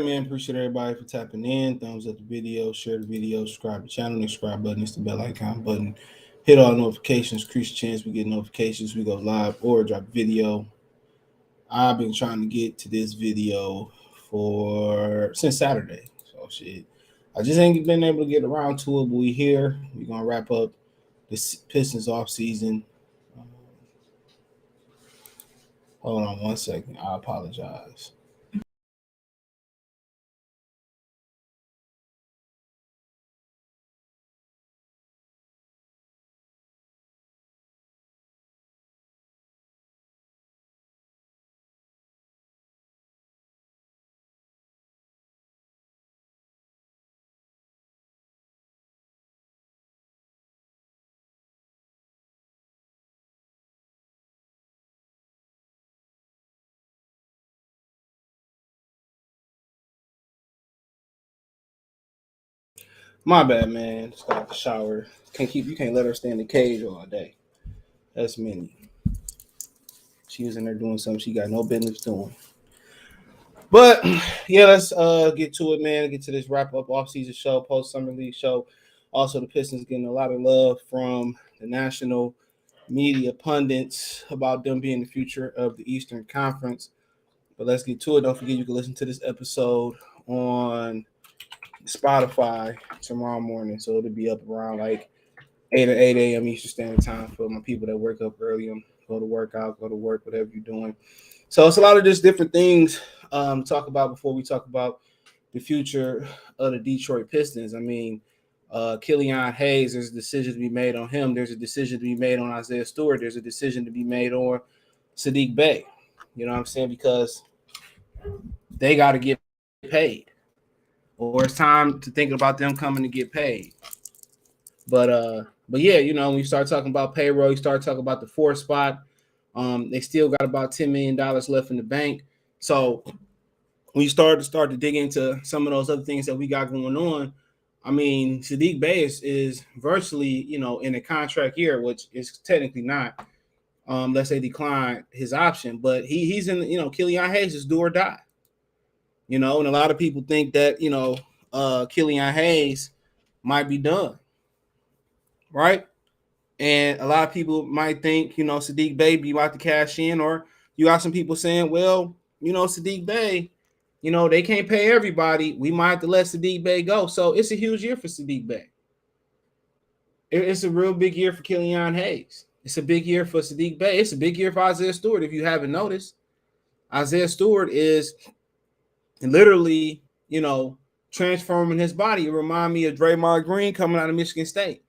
right, man. Appreciate everybody for tapping in. Thumbs up the video, share the video, subscribe to the channel. The subscribe button is the bell icon button. Hit all notifications. Increase the chance we get notifications. We go live or drop video. I've been trying to get to this video for since Saturday. So shit. I just ain't been able to get around to it, but we here. We're gonna wrap up this Pistons off season. Hold on 1 second. I apologize. My bad, man. Just got out the shower. You can't let her stay in the cage all day. That's Minnie. She was in there doing something she got no business doing. But yeah, let's get to it, man. Get to this wrap up off-season show, post-summer league show. Also, the Pistons getting a lot of love from the national media pundits about them being the future of the Eastern Conference. But let's get to it. Don't forget you can listen to this episode on Spotify tomorrow morning. So it'll be up around like 8 or 8 a.m. Eastern Standard Time for my people that wake up early and go to work out, go to work, whatever you're doing. So it's a lot of just different things to talk about before we talk about the future of the Detroit Pistons. I mean, Killian Hayes, there's a decision to be made on him. There's a decision to be made on Isaiah Stewart. There's a decision to be made on Saddiq Bey. You know what I'm saying? Because they got to get paid. Or it's time to think about them coming to get paid. But yeah, you know, when you start talking about payroll, you start talking about the 4th spot. They still got about $10 million left in the bank. So when you start to dig into some of those other things that we got going on, I mean, Saddiq Bey is virtually, you know, in a contract year, which is technically not. Let's say decline his option, but he's in, you know, Killian Hayes is do or die. You know, and a lot of people think that, you know, Killian Hayes might be done. Right? And a lot of people might think, you know, Saddiq Bey be about to cash in, or you got some people saying, well, you know, Saddiq Bey, you know, they can't pay everybody. We might have to let Saddiq Bey go. So it's a huge year for Saddiq Bey. It's a real big year for Killian Hayes. It's a big year for Saddiq Bey. It's a big year for Isaiah Stewart. If you haven't noticed, Isaiah Stewart is literally, you know, transforming his body. It reminds me of Draymond Green coming out of Michigan State.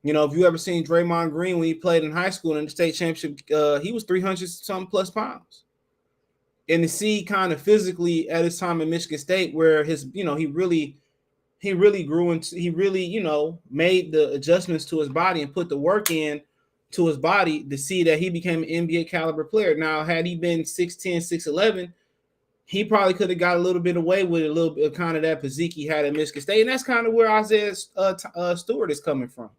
You know, if you ever seen Draymond Green when he played in high school in the state championship, he was 300 something plus pounds. And to see kind of physically at his time in Michigan State, where his, you know, he really grew into, he really, you know, made the adjustments to his body and put the work in to his body to see that he became an NBA caliber player. Now, had he been 6'10", 6'11", he probably could have got a little bit away with a little bit of kind of that physique he had at Michigan State. And that's kind of where Isaiah Stewart is coming from.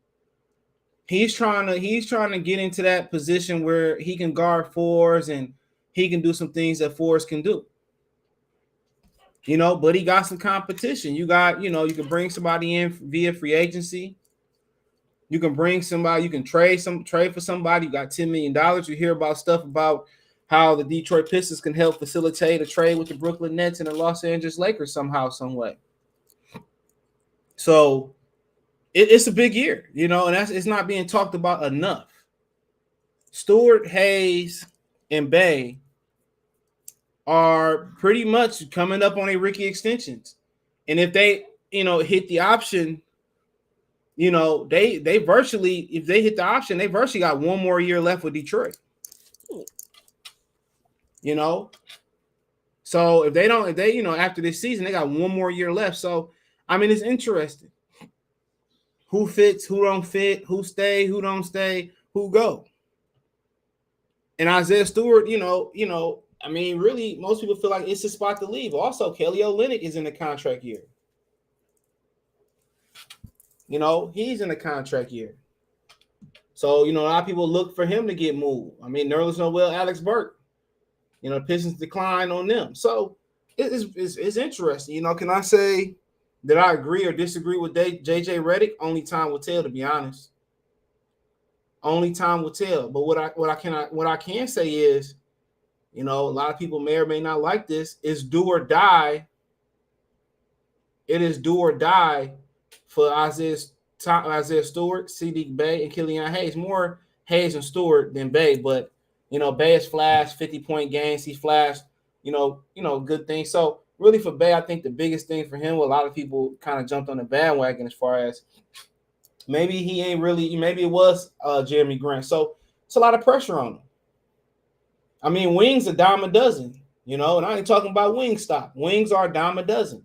He's trying to get into that position where he can guard fours and he can do some things that fours can do. You know, but he got some competition. You got, you know, you can bring somebody in via free agency. You can bring somebody, you can trade for somebody. You got $10 million. You hear about stuff about how the Detroit Pistons can help facilitate a trade with the Brooklyn Nets and the Los Angeles Lakers somehow, some way. So it's a big year, you know, and it's not being talked about enough. Stewart, Hayes, and Bey are pretty much coming up on a rookie extensions. And if they, you know, hit the option, you know, they virtually, if they hit the option, they virtually got one more year left with Detroit. You know, so if they, you know, after this season, they got one more year left. So, I mean, it's interesting. Who fits, who don't fit, who stay, who don't stay, who go. And Isaiah Stewart, you know, I mean, really, most people feel like it's a spot to leave. Also, Kelly Olynyk is in the contract year. You know, he's in the contract year. So, you know, a lot of people look for him to get moved. I mean, Nerlens Noel, Alex Burke. You know, the Pistons decline on them. So, it's interesting. You know, can I say that I agree or disagree with JJ Redick? Only time will tell, to be honest. Only time will tell. But what I can say is, you know, a lot of people may or may not like this. Is do or die. It is do or die for Isaiah Stewart, Saddiq Bey, and Killian Hayes. More Hayes and Stewart than Bey, but you know, Bey has flashed 50-point games. He's flashed, good things. So really for Bey, I think the biggest thing for him, a lot of people kind of jumped on the bandwagon as far as maybe he ain't really, maybe it was Jeremy Grant. So it's a lot of pressure on him. I mean, wings a dime a dozen, you know, and I ain't talking about wing stop. Wings are a dime a dozen.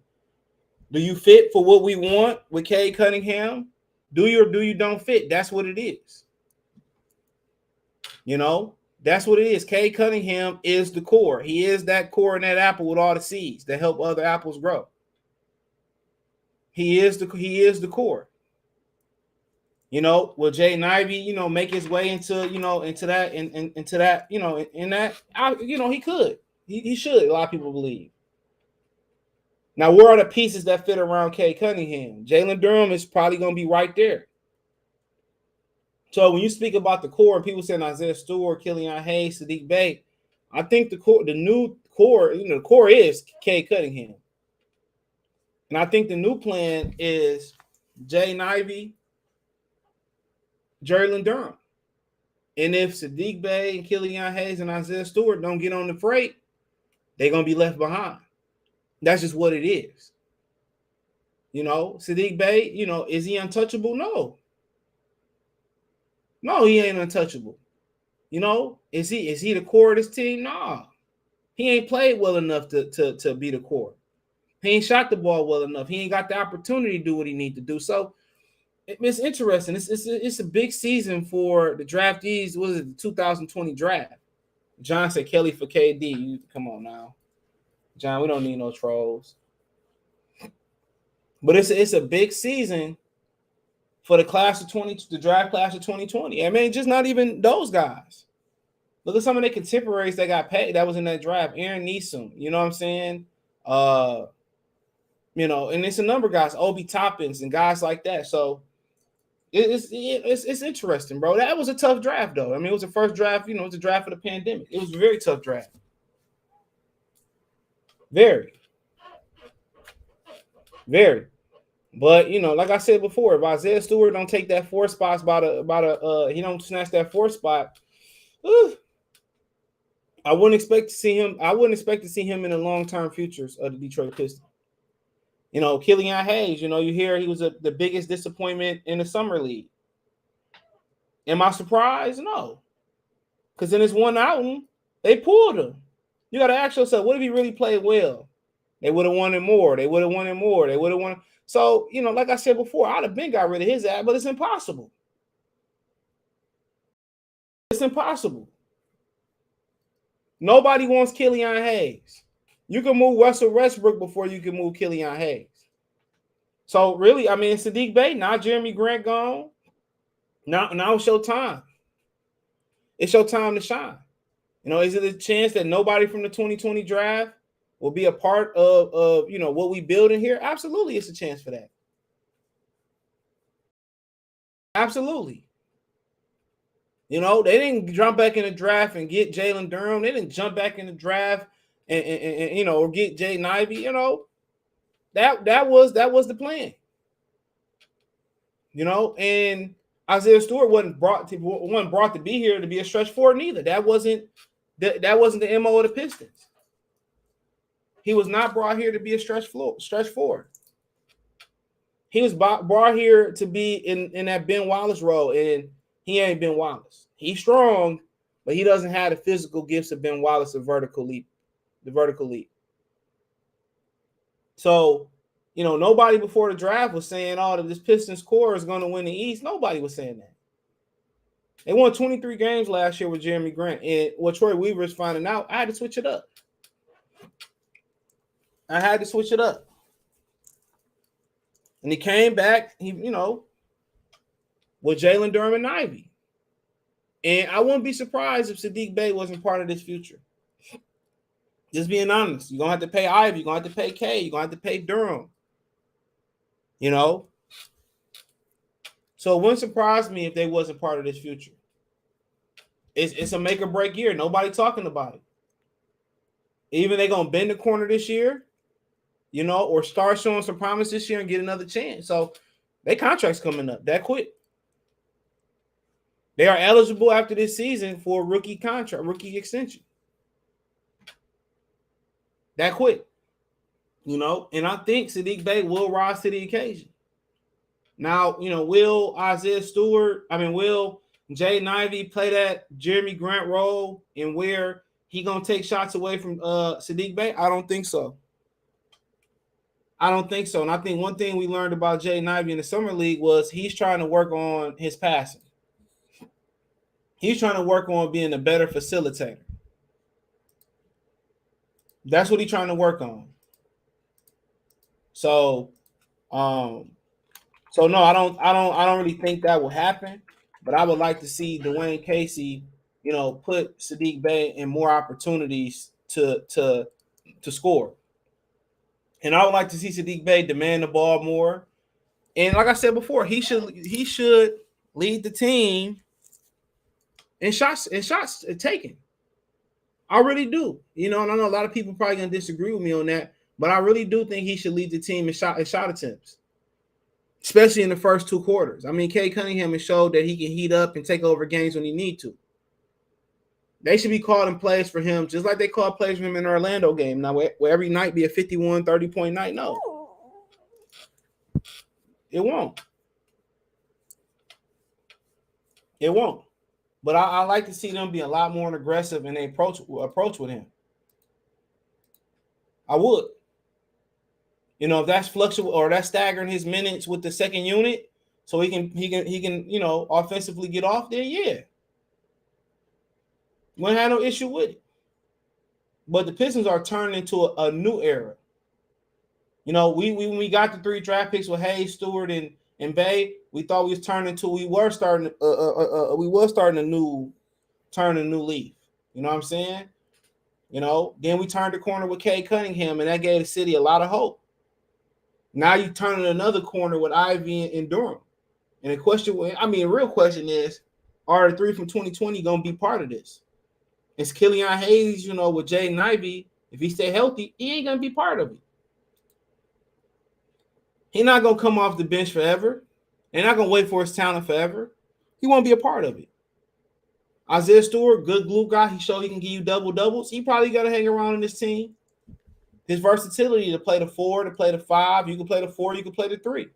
Do you fit for what we want with Cade Cunningham? Do you or do you don't fit? That's what it is. You know, that's what it is. Cade Cunningham is the core. He is that core in that apple with all the seeds that help other apples grow. He is the core. You know, will Jaden Ivey, you know, make his way into, you know, into that, you know, in that, you know, he could. He should, a lot of people believe. Now, where are the pieces that fit around Cade Cunningham? Jalen Durham is probably going to be right there. So when you speak about the core, and people saying Isaiah Stewart, Killian Hayes, Saddiq Bey, I think the new core, you know, the core is Cade Cunningham. And I think the new plan is Jaden Ivey, Jalen Durham. And if Saddiq Bey and Killian Hayes and Isaiah Stewart don't get on the freight, they're going to be left behind. That's just what it is. You know, Saddiq Bey, you know, is he untouchable? No. No, he ain't untouchable. You know, is he the core of this team? Nah. He ain't played well enough to be the core. He ain't shot the ball well enough. He ain't got the opportunity to do what he needs to do. So it's interesting. It's a big season for the draftees. What is it, the 2020 draft? John said Kelly for KD. Come on now. John, we don't need no trolls. But it's a big season for the draft class of 2020. I mean, just not even those guys. Look at some of the contemporaries that got paid that was in that draft. Aaron Neeson, you know what I'm saying? You know, and it's a number of guys, Obi Toppins and guys like that. So it's interesting, bro. That was a tough draft, though. I mean, it was the first draft, you know, it was a draft for the pandemic. It was a very tough draft. Very. Very. But you know, like I said before, if Isaiah Stewart don't take that 4 spots he don't snatch that 4 spot, I wouldn't expect to see him. I wouldn't expect to see him in the long-term futures of the Detroit Pistons. You know, Killian Hayes, you know, you hear he was the biggest disappointment in the summer league. Am I surprised? No. Because in his one outing, they pulled him. You got to ask yourself, what if he really played well? They would have wanted more. They would have wanted more. They would have wanted. So, you know, like I said before, I'd have been got rid of his ass, but it's impossible. It's impossible. Nobody wants Killian Hayes. You can move Russell Westbrook before you can move Killian Hayes. So, really, I mean, Saddiq Bey, now Jeremy Grant gone. Now it's your time. It's your time to shine. You know, is it a chance that nobody from the 2020 draft will be a part of you know, what we building here? Absolutely, it's a chance for that. Absolutely. You know, they didn't jump back in the draft and get Jalen Durham. They didn't jump back in the draft and you know, or get Jaden Ivey. You know, that was the plan. You know, and Isaiah Stewart wasn't brought to be here to be a stretch forward neither. That wasn't the MO of the Pistons. He was not brought here to be a stretch forward. He was brought here to be in that Ben Wallace role, and he ain't Ben Wallace. He's strong, but he doesn't have the physical gifts of Ben Wallace, the vertical leap. So, you know, nobody before the draft was saying, oh, this Pistons core is going to win the East. Nobody was saying that. They won 23 games last year with Jeremy Grant. And what Troy Weaver is finding out, I had to switch it up. And he came back, you know, with Jalen Durham and Ivey. And I wouldn't be surprised if Saddiq Bey wasn't part of this future. Just being honest. You're gonna have to pay Ivy, you're gonna have to pay K, you're gonna have to pay Durham. You know? So it wouldn't surprise me if they wasn't part of this future. It's a make or break year. Nobody talking about it. Even they gonna bend the corner this year, you know, or start showing some promise this year and get another chance. So their contract's coming up that quick. They are eligible after this season for a rookie contract, rookie extension. That quick. You know, and I think Saddiq Bey will rise to the occasion. Now, you know, will Jaden Ivey play that Jeremy Grant role and where he gonna take shots away from Saddiq Bey? I don't think so. I don't think so. And I think one thing we learned about Jaden Ivey in the summer league was he's trying to work on his passing. He's trying to work on being a better facilitator. That's what he's trying to work on. So, no, I don't really think that will happen. But I would like to see Dwayne Casey, you know, put Saddiq Bey in more opportunities to score. And I would like to see Saddiq Bey demand the ball more. And like I said before, he should lead the team in shots taken. I really do. You know, and I know a lot of people probably gonna disagree with me on that, but I really do think he should lead the team in shot attempts, especially in the first two quarters. I mean, Cade Cunningham has showed that he can heat up and take over games when he need to. They should be calling plays for him just like they call plays for him in the Orlando game. Now, will every night be a 51, 30-point night? No. It won't. It won't. But I like to see them be a lot more aggressive in their approach with him. I would. You know, if that's fluctuating or that's staggering his minutes with the second unit, so he can you know, offensively get off there, yeah. Wouldn't have no issue with it. But the Pistons are turning into a new era. You know, when we got the 3 draft picks with Hayes, Stewart, and Bey, we thought we were starting a new leaf. You know what I'm saying? You know, then we turned the corner with Cade Cunningham, and that gave the city a lot of hope. Now you turn another corner with Ivy and Durham. And the real question is, are the 3 from 2020 going to be part of this? It's Killian Hayes, you know, with Jaden Ivey. If he stay healthy, he ain't going to be part of it. He's not going to come off the bench forever. They're not going to wait for his talent forever. He won't be a part of it. Isaiah Stewart, good glue guy. He showed he can give you double-doubles. He probably got to hang around in this team. His versatility to play the 4, to play the 5. You can play the 4, you can play the 3.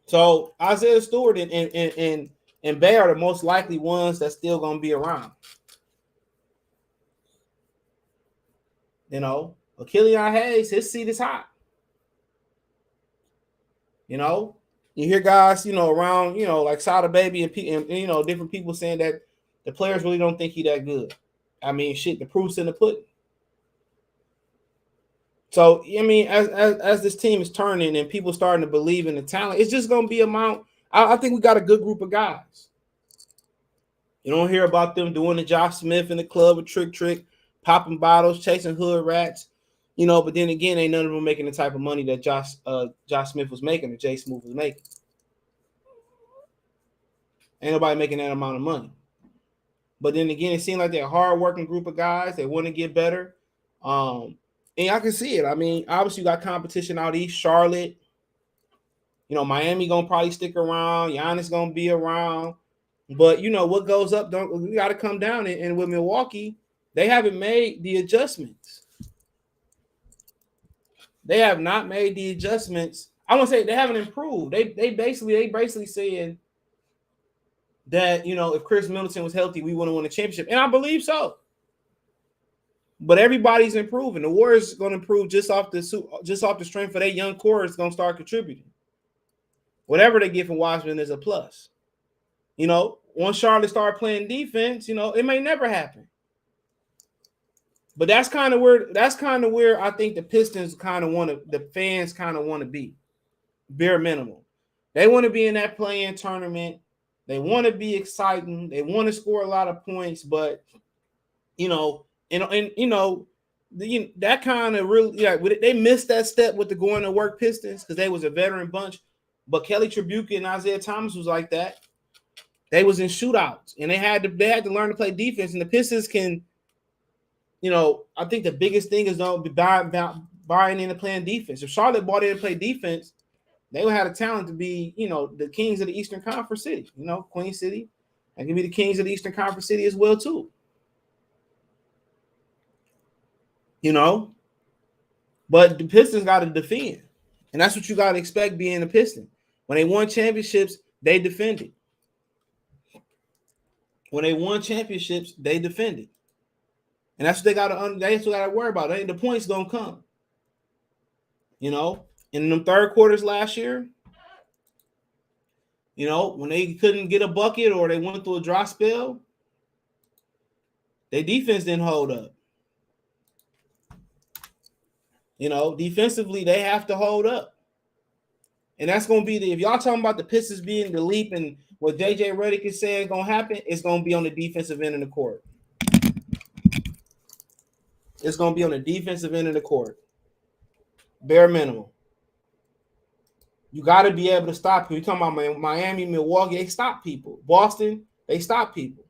So Isaiah Stewart and Bey are the most likely ones that's still going to be around. You know, Killian Hayes, his seat is hot. You know, you hear guys, you know, around, you know, like Sada Baby and you know, different people saying that the players really don't think he that good. I mean, shit, the proof's in the pudding. So, I mean, as this team is turning and people starting to believe in the talent, it's just going to be I think we got a good group of guys. You don't hear about them doing the Josh Smith in the club with Trick, popping bottles, chasing hood rats, you know, but then again, ain't none of them making the type of money that Josh Smith was making or Jay Smooth was making. Ain't nobody making that amount of money. But then again, it seemed like they're a hard-working group of guys. They want to get better. And I can see it. I mean, obviously, you got competition out east, Charlotte. You know, Miami going to probably stick around. Giannis going to be around. But, you know, what goes up, we got to come down. And with Milwaukee, they haven't made the adjustments. They have not made the adjustments. I want to say they haven't improved. They basically saying that, you know, if Chris Middleton was healthy, we wouldn't win a championship. And I believe so. But everybody's improving. The Warriors are going to improve just off the strength of their young core is going to start contributing. Whatever they get from Washington is a plus. You know, once Charlotte start playing defense, you know, it may never happen. But that's kind of where I think the Pistons the fans kind of want to be. Bare minimum. They want to be in that play-in tournament. They want to be exciting. They want to score a lot of points, but, you know, And you know, that kind of really they missed that step with the going to work Pistons because they was a veteran bunch. But Kelly Tribuca and Isaiah Thomas was like that. They was in shootouts and they had to learn to play defense. And the Pistons can, you know, I think the biggest thing is don't be buying into playing defense. If Charlotte bought in to play defense, they would have the talent to be, you know, the kings of the Eastern Conference city. You know, Queen City, and can be the kings of the Eastern Conference city as well too. You know, but the Pistons got to defend, and that's what you got to expect being a Piston. When they won championships, they defended. When they won championships, they defended, and that's what they got to. That's what got to worry about. The points don't come. You know, in them third quarters last year, you know, when they couldn't get a bucket or they went through a dry spell, their defense didn't hold up. You know, defensively, they have to hold up. And that's going to be if y'all talking about the Pistons being the leap and what JJ Redick is saying is going to happen, it's going to be on the defensive end of the court. It's going to be on the defensive end of the court. Bare minimum. You got to be able to stop people. You're talking about Miami, Milwaukee, they stop people. Boston, they stop people.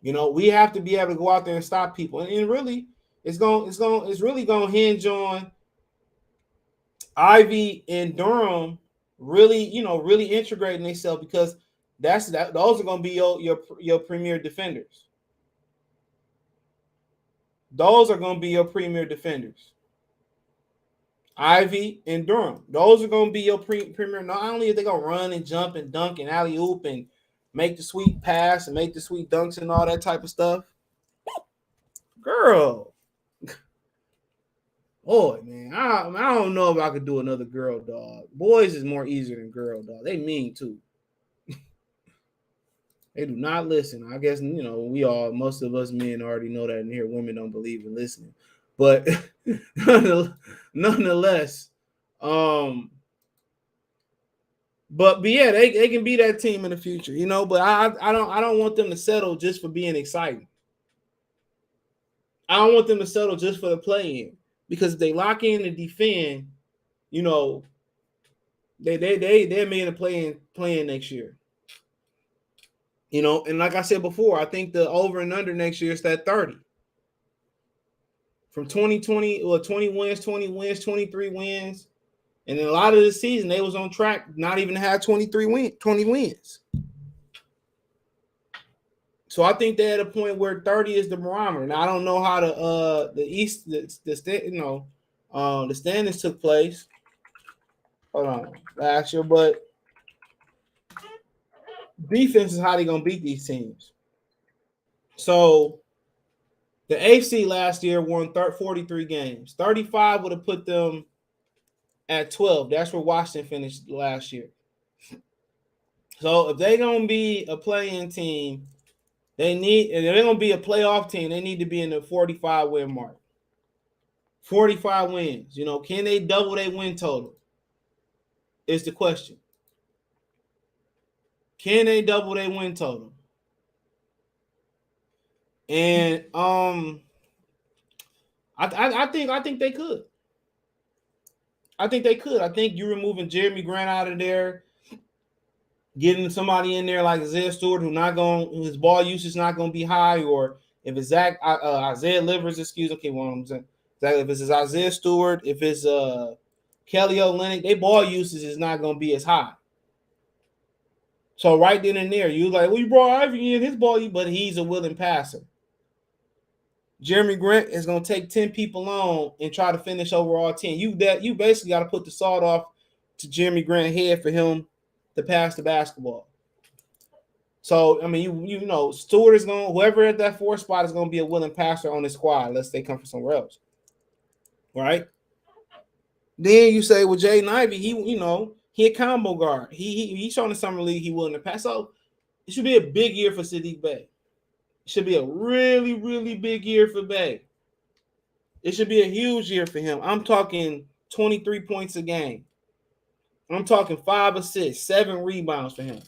You know, we have to be able to go out there and stop people. And really, it's really going to hinge on Ivy and Durham really, you know, really integrating themselves because those are going to be your premier defenders. Those are going to be your premier defenders. Ivy and Durham. Those are going to be your premier. Not only are they going to run and jump and dunk and alley-oop and make the sweet pass and make the sweet dunks and all that type of stuff. Girl. Boy, man, I don't know if I could do another girl dog. Boys is more easier than girl dog. They mean too. They do not listen. I guess, you know, most of us men already know that, and here women don't believe in listening. But nonetheless, but yeah, they can be that team in the future, you know. But I don't want them to settle just for being exciting. I don't want them to settle just for the play-in. Because if they lock in and defend, you know, they're made a play-in next year. You know, and like I said before, I think the over and under next year is that 30. From 2020, 20 wins, 23 wins. And in a lot of the season, they was on track not even to have 20 wins. So I think they're at a point where 30 is the barometer. Now I don't know how the standings took place. Hold on, last year, but defense is how they're gonna beat these teams. So the AC last year won 43 games. 35 would have put them at 12. That's where Washington finished last year. So if they're gonna be a play-in team, if they're gonna be a playoff team, they need to be in the 45 win mark. 45 wins. You know, can they double their win total? Is the question. Can they double their win total? And I think they could. I think they could. I think you removing Jeremy Grant out of there, getting somebody in there like Isaiah Stewart, whose ball usage is not going to be high, or if it's Isaiah Livers, if it's Isaiah Stewart, if it's Kelly Olynyk, their ball usage is not going to be as high. So right then and there, you like, well, you brought Ivy in his ball, but he's a willing passer. Jeremy Grant is going to take 10 people on and try to finish over all 10. You basically got to put the salt off to Jeremy Grant's head for him to pass the basketball. So, I mean, you know, Stewart is whoever at that 4 spot is going to be a willing passer on the squad unless they come from somewhere else. Right? Then you say, well, Jaden Ivey, he a combo guard. He's showing the summer league he willing to pass. So it should be a big year for Sadiq Bey. It should be a really, really big year for Bey. It should be a huge year for him. I'm talking 23 points a game. I'm talking 5 assists, 7 rebounds for him.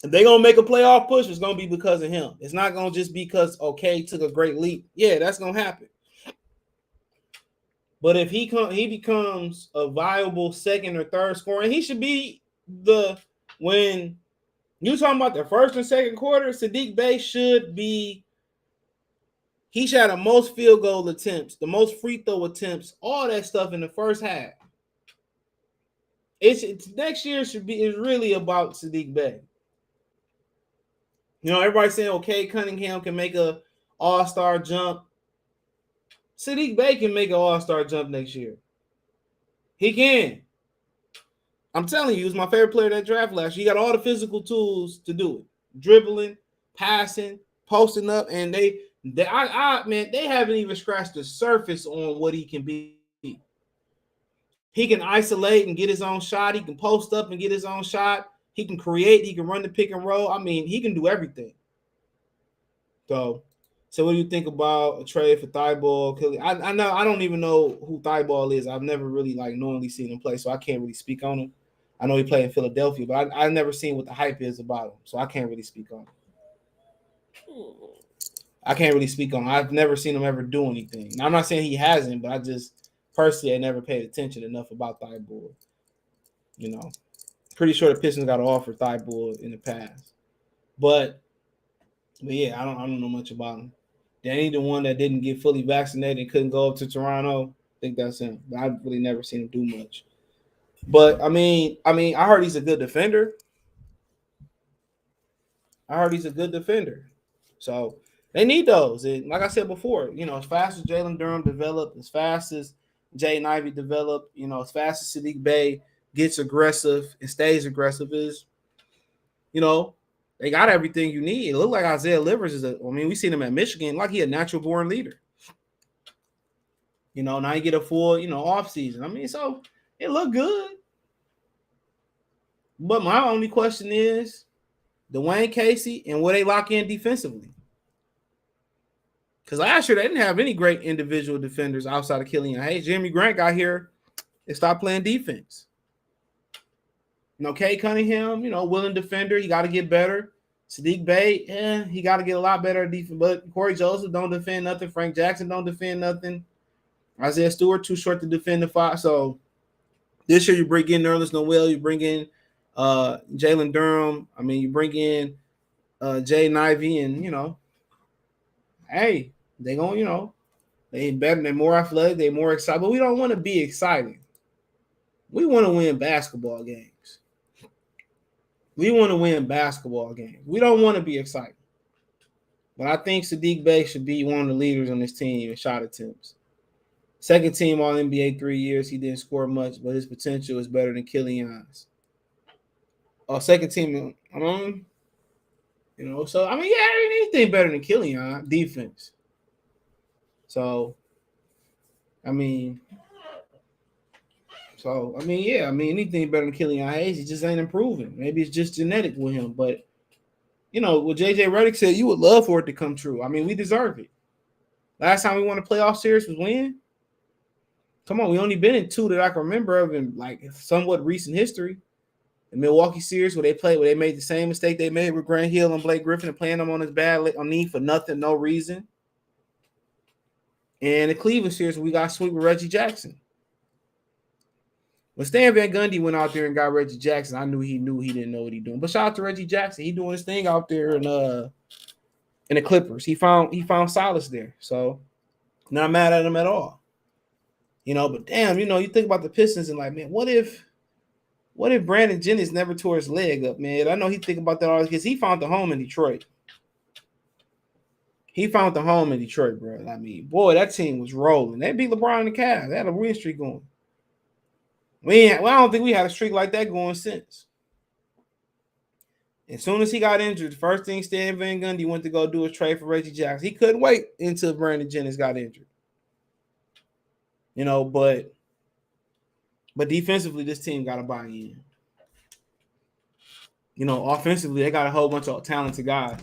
If they're gonna make a playoff push, it's gonna be because of him. It's not gonna just be because okay took a great leap. Yeah, that's gonna happen. But if he becomes a viable second or third scorer, and he should be when you talking about the first and second quarter, Saddiq Bey should be. He should have the most field goal attempts, the most free throw attempts, all that stuff in the first half. It's next year is really about Saddiq Bey. You know, everybody's saying, okay, Cunningham can make a all-star jump. Saddiq Bey can make an all-star jump next year. He can. I'm telling you, he was my favorite player that draft last year. He got all the physical tools to do it. Dribbling, passing, posting up, and they haven't even scratched the surface on what he can be. He can isolate and get his own shot. He can post up and get his own shot. He can create. He can run the pick and roll. I mean, he can do everything. So what do you think about a trade for Thibault? I know I don't even know who Thibault is. I've never really knowingly seen him play, so I can't really speak on him. I know he played in Philadelphia, but I've never seen what the hype is about him, so I can't really speak on him. I can't really speak on him. I've never seen him ever do anything. Now, I'm not saying he hasn't, but I just personally I never paid attention enough about Thibault. You know, pretty sure the Pistons got an offer Thibault in the past, but yeah, I don't know much about him. Danny, the one that didn't get fully vaccinated and couldn't go up to Toronto, I think that's him. But I've really never seen him do much. But I mean, I heard he's a good defender. So they need those. And like I said before, you know, as fast as Jalen Durham developed, as fast as Jaden Ivey developed, you know, as fast as Saddiq Bey gets aggressive and stays aggressive, is, you know, they got everything you need. It looked like Isaiah Livers we seen him at Michigan, like he a natural born leader. You know, now you get a full, off season. I mean, so it looked good. But my only question is Dwayne Casey and will they lock in defensively? Because last year they didn't have any great individual defenders outside of Killian Hayes. Jeremy Grant got here and stopped playing defense. Cade Cunningham, willing defender. He got to get better. Saddiq Bey, he got to get a lot better at defense. But Corey Joseph don't defend nothing. Frank Jackson don't defend nothing. Isaiah Stewart too short to defend the five. So this year you bring in Nerlens Noel. You bring in Jalen Durham. I mean, you bring in Jaden Ivey, and hey, they gonna they better. They're more athletic. They're more excited. But we don't want to be exciting. We want to win basketball games. We want to win basketball games. We don't want to be exciting. But I think Saddiq Bey should be one of the leaders on this team in shot attempts. Second team All NBA 3 years. He didn't score much, but his potential is better than Killian's. Second team, so I mean, yeah, anything better than Killian defense. So, anything better than Killian Hayes. He just ain't improving. Maybe it's just genetic with him. But, what JJ Redick said, you would love for it to come true. I mean, we deserve it. Last time we won a playoff series was when? Come on, we only been in two that I can remember of in somewhat recent history. The Milwaukee series where they made the same mistake they made with Grant Hill and Blake Griffin and playing them on his bad knee for nothing, no reason. And the Cleveland series we got swept with Reggie Jackson. When Stan Van Gundy went out there and got Reggie Jackson, I knew he didn't know what he doing. But shout out to Reggie Jackson. He doing his thing out there in the Clippers. He found solace there. So not mad at him at all. But damn, you think about the Pistons and man, what if Brandon Jennings never tore his leg up, man? I know he think about that all because he found the home in Detroit. Bro. I mean, boy, that team was rolling. They beat LeBron and the Cavs. They had a win streak going. I don't think we had a streak like that going since. As soon as he got injured, the first thing Stan Van Gundy went to go do was trade for Reggie Jackson. He couldn't wait until Brandon Jennings got injured. But defensively, this team got to buy in. Offensively, they got a whole bunch of talented guys.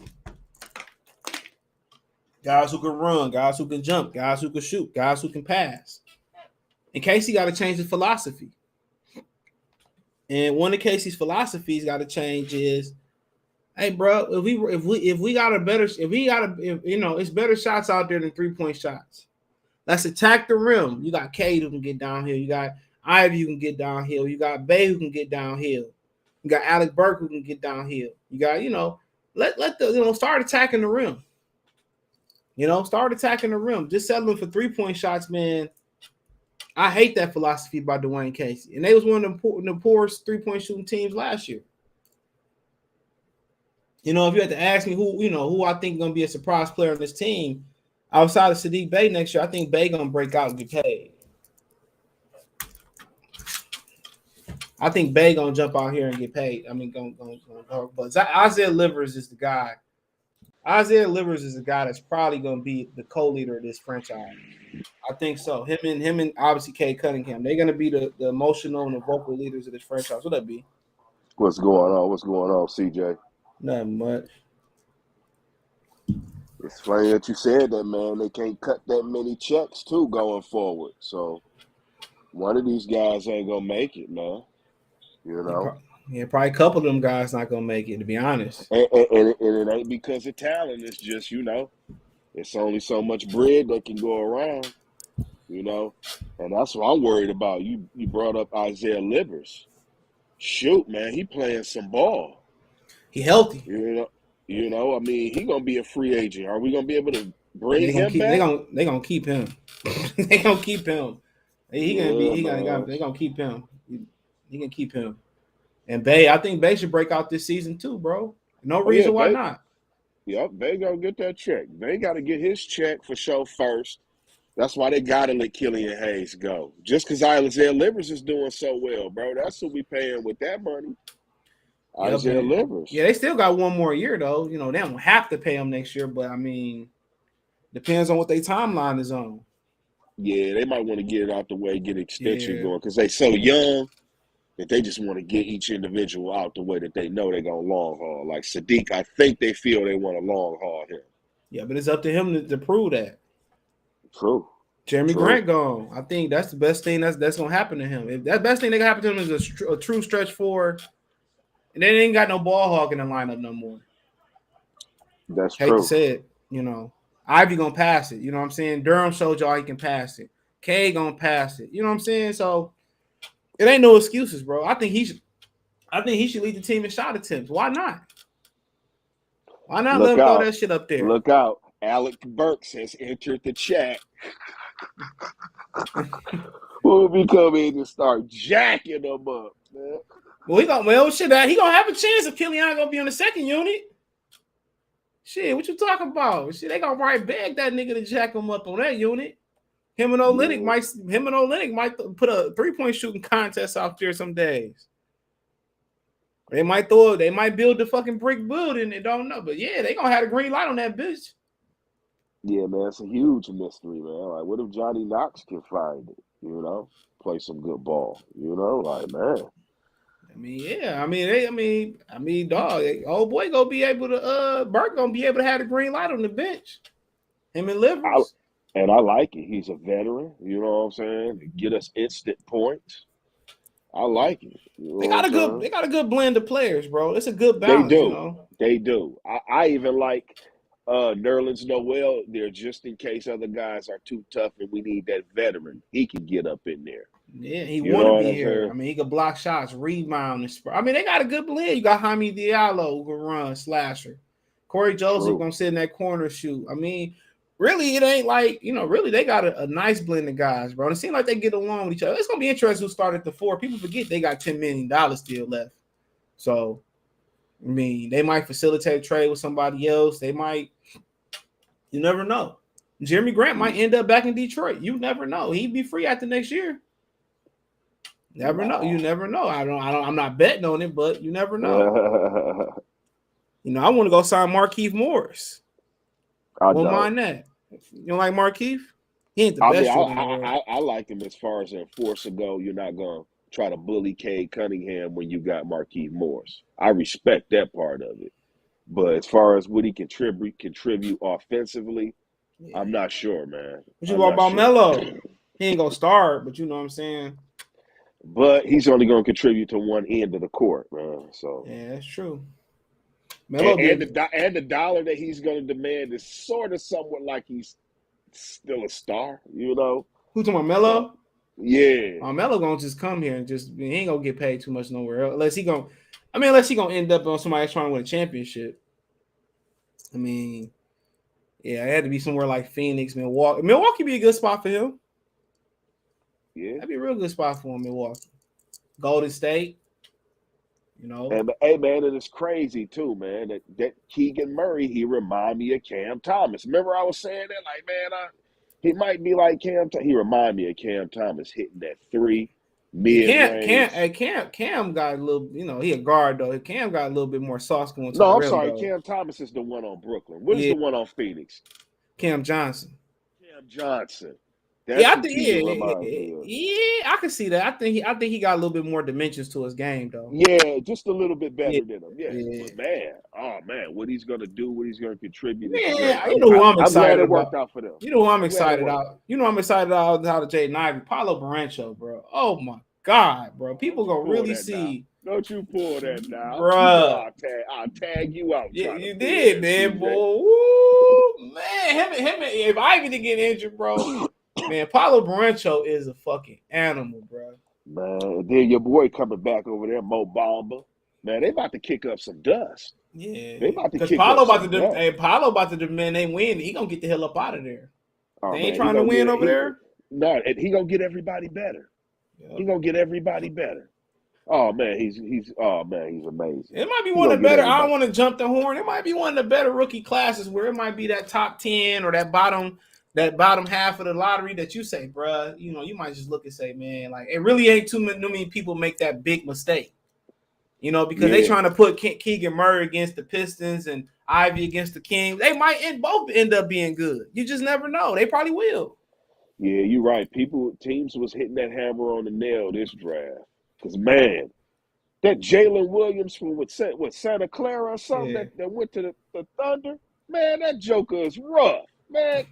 Guys who can run, guys who can jump, guys who can shoot, guys who can pass. And Casey got to change his philosophy. And one of Casey's philosophies got to change is Hey, bro, if we got a better, it's better shots out there than 3-point shots. Let's attack the rim. You got Cade who can get downhill. You got Ivy who can get downhill. You got Bay who can get downhill. You got Alec Burke who can get downhill. You got, let the start attacking the rim. Start attacking the rim. Just settling for 3-point shots, man. I hate that philosophy by Dwayne Casey. And they was one of the poorest 3-point shooting teams last year. If you had to ask me who I think is going to be a surprise player on this team, outside of Saddiq Bey next year, I think Bey going to break out and get paid. I think Bey going to jump out here and get paid. I mean, but Isaiah Livers is the guy. Isaiah Livers is the guy that's probably going to be the co-leader of this franchise. I think so. Him and obviously Cade Cunningham. They're going to be the emotional and the vocal leaders of this franchise. What that be? What's going on, CJ? Nothing much. It's funny that you said that, man. They can't cut that many checks, too, going forward. So one of these guys ain't going to make it, man. Yeah, probably a couple of them guys not going to make it, to be honest. And it ain't because of talent. It's just, it's only so much bread that can go around, And that's what I'm worried about. You brought up Isaiah Livers. Shoot, man, he playing some ball. He healthy. I mean, he gonna be a free agent. Are we gonna be able to bring him back? They gonna keep him. They gonna keep him. They gonna keep him. He can keep him. And Bey, I think Bey should break out this season too, bro. No reason why not. Yep, Bey gonna get that check. Bey got to get his check for sure first. That's why they gotta let Killian Hayes go. Just because Isaiah Livers is doing so well, bro. That's who we paying with that money. Isaiah Livers. Yeah, they still got one more year though. They don't have to pay him next year, but I mean, depends on what their timeline is on. Yeah, they might want to get it out the way, get extension going, because they so young that they just want to get each individual out the way that they know they're gonna long haul. Like Saddiq, I think they feel they want to long haul him. Yeah, but it's up to him to prove that. True. Jeremy Grant gone. I think that's the best thing that's gonna happen to him. If that best thing that can happen to him is a true stretch forward, and they ain't got no ball hog in the lineup no more. That's true. Hate to say it, Ivy gonna pass it. You know what I'm saying? Durham showed y'all he can pass it. K gonna pass it. You know what I'm saying? So it ain't no excuses, bro. I think he should lead the team in shot attempts. Why not? Why not let him throw that shit up there? Look out. Alec Burks has entered the chat. We'll be coming and start jacking them up, man. Well, he gonna have a chance if Killian gonna be on the second unit. Shit, what you talking about? Shit, they gonna probably beg that nigga to jack him up on that unit. Him and Olynyk might put a 3-point shooting contest out there some days. They might build the fucking brick building and don't know, but yeah, they gonna have a green light on that bitch. Yeah, man, it's a huge mystery, man. Like, what if Johnny Knox can find it? Play some good ball. Like, man. I mean, dog, old boy gonna be able to. Burke gonna be able to have the green light on the bench. Him and Livers. And I like it. He's a veteran. You know what I'm saying? Get us instant points. I like it. They got a good blend of players, bro. It's a good balance. They do. I even like Nerlens Noel there just in case other guys are too tough and we need that veteran. He can get up in there. Yeah, he want to be here. I mean, he can block shots, rebound, and I mean, they got a good blend. You got Hamid Diallo who can run, slasher. Corey Joseph gonna sit in that corner shoot. I mean, really, it ain't like, really they got a nice blend of guys, bro. And it seems like they get along with each other. It's gonna be interesting who started the 4. People forget they got $10 million still left. So, I mean, they might facilitate a trade with somebody else. They might, you never know. Jeremy Grant might end up back in Detroit. You never know. He'd be free after next year. Never know. You never know. I'm not betting on it, but you never know. I want to go sign Markieff Morris. I won't mind that. You don't like Markieff? He ain't the best. I like him as far as an enforcer go. You're not gonna try to bully Cade Cunningham when you got Markieff Morris. I respect that part of it. But as far as what he contribute offensively, I'm not sure, man. What you about Melo? He ain't gonna start, but you know what I'm saying. But he's only gonna contribute to one end of the court, man. So yeah, that's true. Melo And be the dollar that he's going to demand is sort of somewhat like he's still a star, you know. who talking about So Melo? yeah, Melo gonna just come here and just he ain't gonna get paid too much nowhere else unless he gonna end up on somebody trying to win a championship. I mean, yeah, it had to be somewhere like Phoenix, Milwaukee. Milwaukee be a good spot for him. yeah. That'd be a real good spot for him, Milwaukee. Golden State, you know. And hey, man, it is crazy too, man. That Keegan Murray, he remind me of Cam Thomas. Remember, I was saying that, like, man, he might be like Cam. He remind me of Cam Thomas hitting that three Yeah, mid range. Cam got a little, he a guard though. Cam got a little bit more sauce going to the No, I'm rim sorry. though. Cam Thomas is the one on Brooklyn. What is Yeah, the one on Phoenix? Cam Johnson. Cam Johnson. Yeah, That's I who think Keegan reminds me of. I can see that. I think he got a little bit more dimensions to his game though. Yeah, just a little bit Yeah, better than him. Yeah, yeah. but man, oh man, what he's gonna do, what he's gonna contribute is Man, great. you know who I'm I'm glad excited it worked about. out for them. You know who I'm I'm glad it excited worked. out. You know I'm excited out how to Jaden Ivey, Paulo Brancho, bro. Oh my God, bro. People Don't you gonna pull really that see, now. Don't you pull that now. You know bruh. I'll tag you out Yeah, trying to you pull did, that, man, CJ. boy. Woo, man, if Ivy didn't get injured, bro, man, Paulo Brancho is a fucking animal, bro. Man, and then your boy coming back over there, Mo Bamba. Man, they about to kick up some dust. Yeah, They about to because kick up some dust. Paulo about to demand they win. He gonna get the hell up out of there. They Oh ain't man, he trying to gonna win get over there. no, and he gonna get everybody better. Yep. He gonna get everybody better. Oh man, he's amazing. It might be He one gonna of the get better. I don't everybody. want to jump the horn. It might be one of the better rookie classes where it might be that top 10 or that bottom half of the lottery that you say, bruh. You might just look and say, man, like it really ain't too many people make that big mistake. Because they Yeah, trying to put Keegan Murray against the Pistons and Ivy against the Kings. They might both end up being good. You just never know. They probably will. yeah, you're right. Teams was hitting that hammer on the nail this draft. Cause man, that Jalen Williams from Santa Clara or something Yeah. that went to the Thunder, man, that Joker is rough. Man,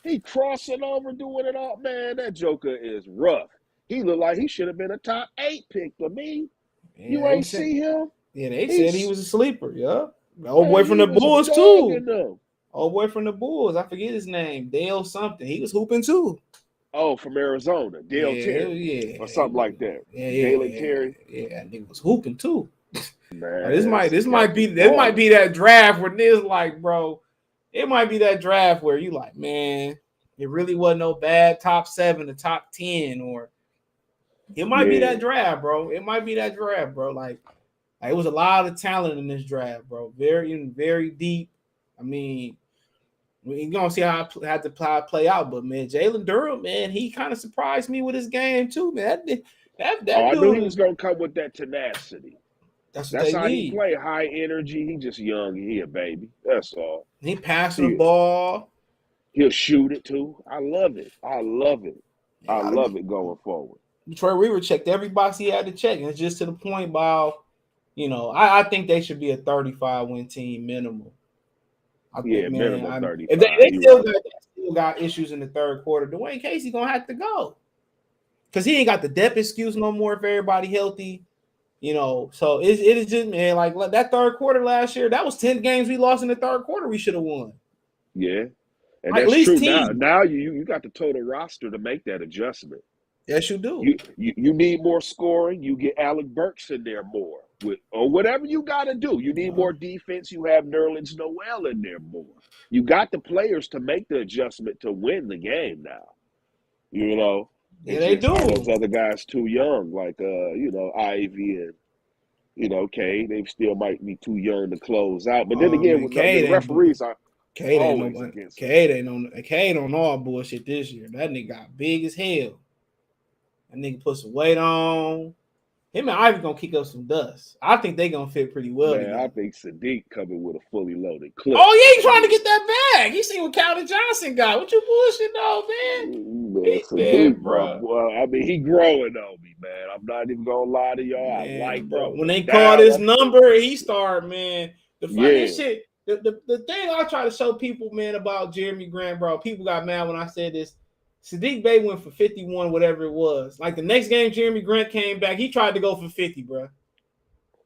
he crossing over, doing it all. Man, that Joker is rough. He looked like he should have been a top 8 pick to me. Yeah, You ain't see him? they said he He's was a sleeper. Yeah. The old boy man, from he the was Bulls too. dogging them. Old boy from the Bulls. I forget his name. Dale something. He was hooping too. Oh, from Arizona, Dale Terry or something like that. Dale Terry. Yeah. That nigga was hooping too. This Man, might got you be balling. that draft where this like, bro. It might be that draft where you like, man, it really wasn't no bad top 7 to top 10, or it might be Yeah, that draft, bro. It might be that draft, bro. Like it was a lot of talent in this draft, bro. Very, very deep. I mean, we're gonna see how I had to play out, but man, Jalen Durham, man, he kind of surprised me with his game too, man. That I knew he dude, was gonna come with that tenacity. that's what That's they how he need. play. High energy. He just young. He a baby. That's all. He passing the He ball. he'll shoot it too. I love it. I love it. I Yeah, love it going forward. Detroit Weaver checked every box he had to check, and it's just to the point about, I think they should be a 35 win team minimum. I think, Yeah, man, minimum if 35. they You're still right. got issues in the third quarter, Dwayne Casey gonna have to go because he ain't got the depth excuse no more if everybody healthy. So it is just, man, like that third quarter last year, that was 10 games we lost in the third quarter. We should have won. Yeah, and Like at that's least true. 10. Now you got the total roster to make that adjustment. Yes, you do. You need more scoring. You get Alec Burks in there more or whatever you got to do. You need more defense. You have Nerlens Noel in there more. You got the players to make the adjustment to win the game now. Yeah, It's they just are do. those other guys too young, like Ivy and K. They still might be too young to close out. But then again, Man, the referees are Cade ain't always no against them. Cade on all bullshit this year. That nigga got big as hell. That nigga put some weight on. Him and Ivy gonna kick up some dust. I think they gonna fit pretty well Man, I together. think Sadiq coming with a fully loaded clip. Oh yeah, he trying to get that bag. You see what Calvin Johnson got? What you bullshit though, man? Man, Man, Sadiq, my bro. boy. I mean, he growing on me, man. I'm not even gonna lie to y'all. I Man, like bro. them, When they but called now his I'm feeling number, it. he started, man. The Yeah, funniest shit. The thing I try to show people, man, about Jeremy Grant, bro. People got mad when I said this. Sadiq Bey went for 51, whatever it was. Like the next game, Jeremy Grant came back. He tried to go for 50, bro.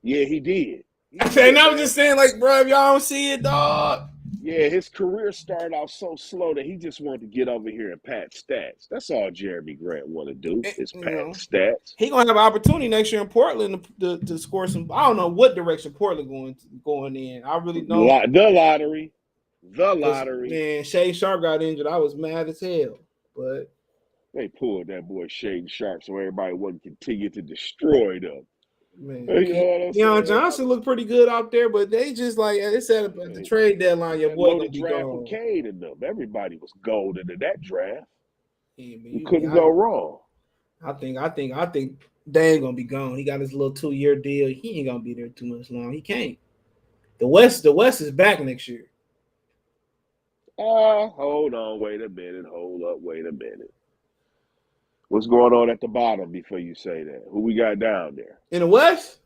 yeah, he did. Yeah, And I was man. just saying, like, bro, if y'all don't see it, dog. Yeah, his career started off so slow that he just wanted to get over here and pad stats. That's all Jeremy Grant want to do is You pad know, stats. he gonna have an opportunity next year in Portland to score some. I don't know what direction Portland going in. I really don't. The lottery, the Cause lottery. man, Shay Sharp got injured. I was mad as hell. But They pulled that boy Shane Sharp so everybody wouldn't continue to destroy them. man, You know what I'm Deion saying? Johnson looked pretty good out there, but they just like it said at the trade deadline, your That boy gonna loaded be draft with gone. Cade and them. Everybody was golden in that draft. Yeah, man, You couldn't go wrong. I think Dane gonna be gone. He got his little 2-year deal. He ain't gonna be there too much long. He can't. The West is back next year. Hold on, wait a minute. Hold up, wait a minute. What's going on at the bottom before you say that? Who we got down there? In the West,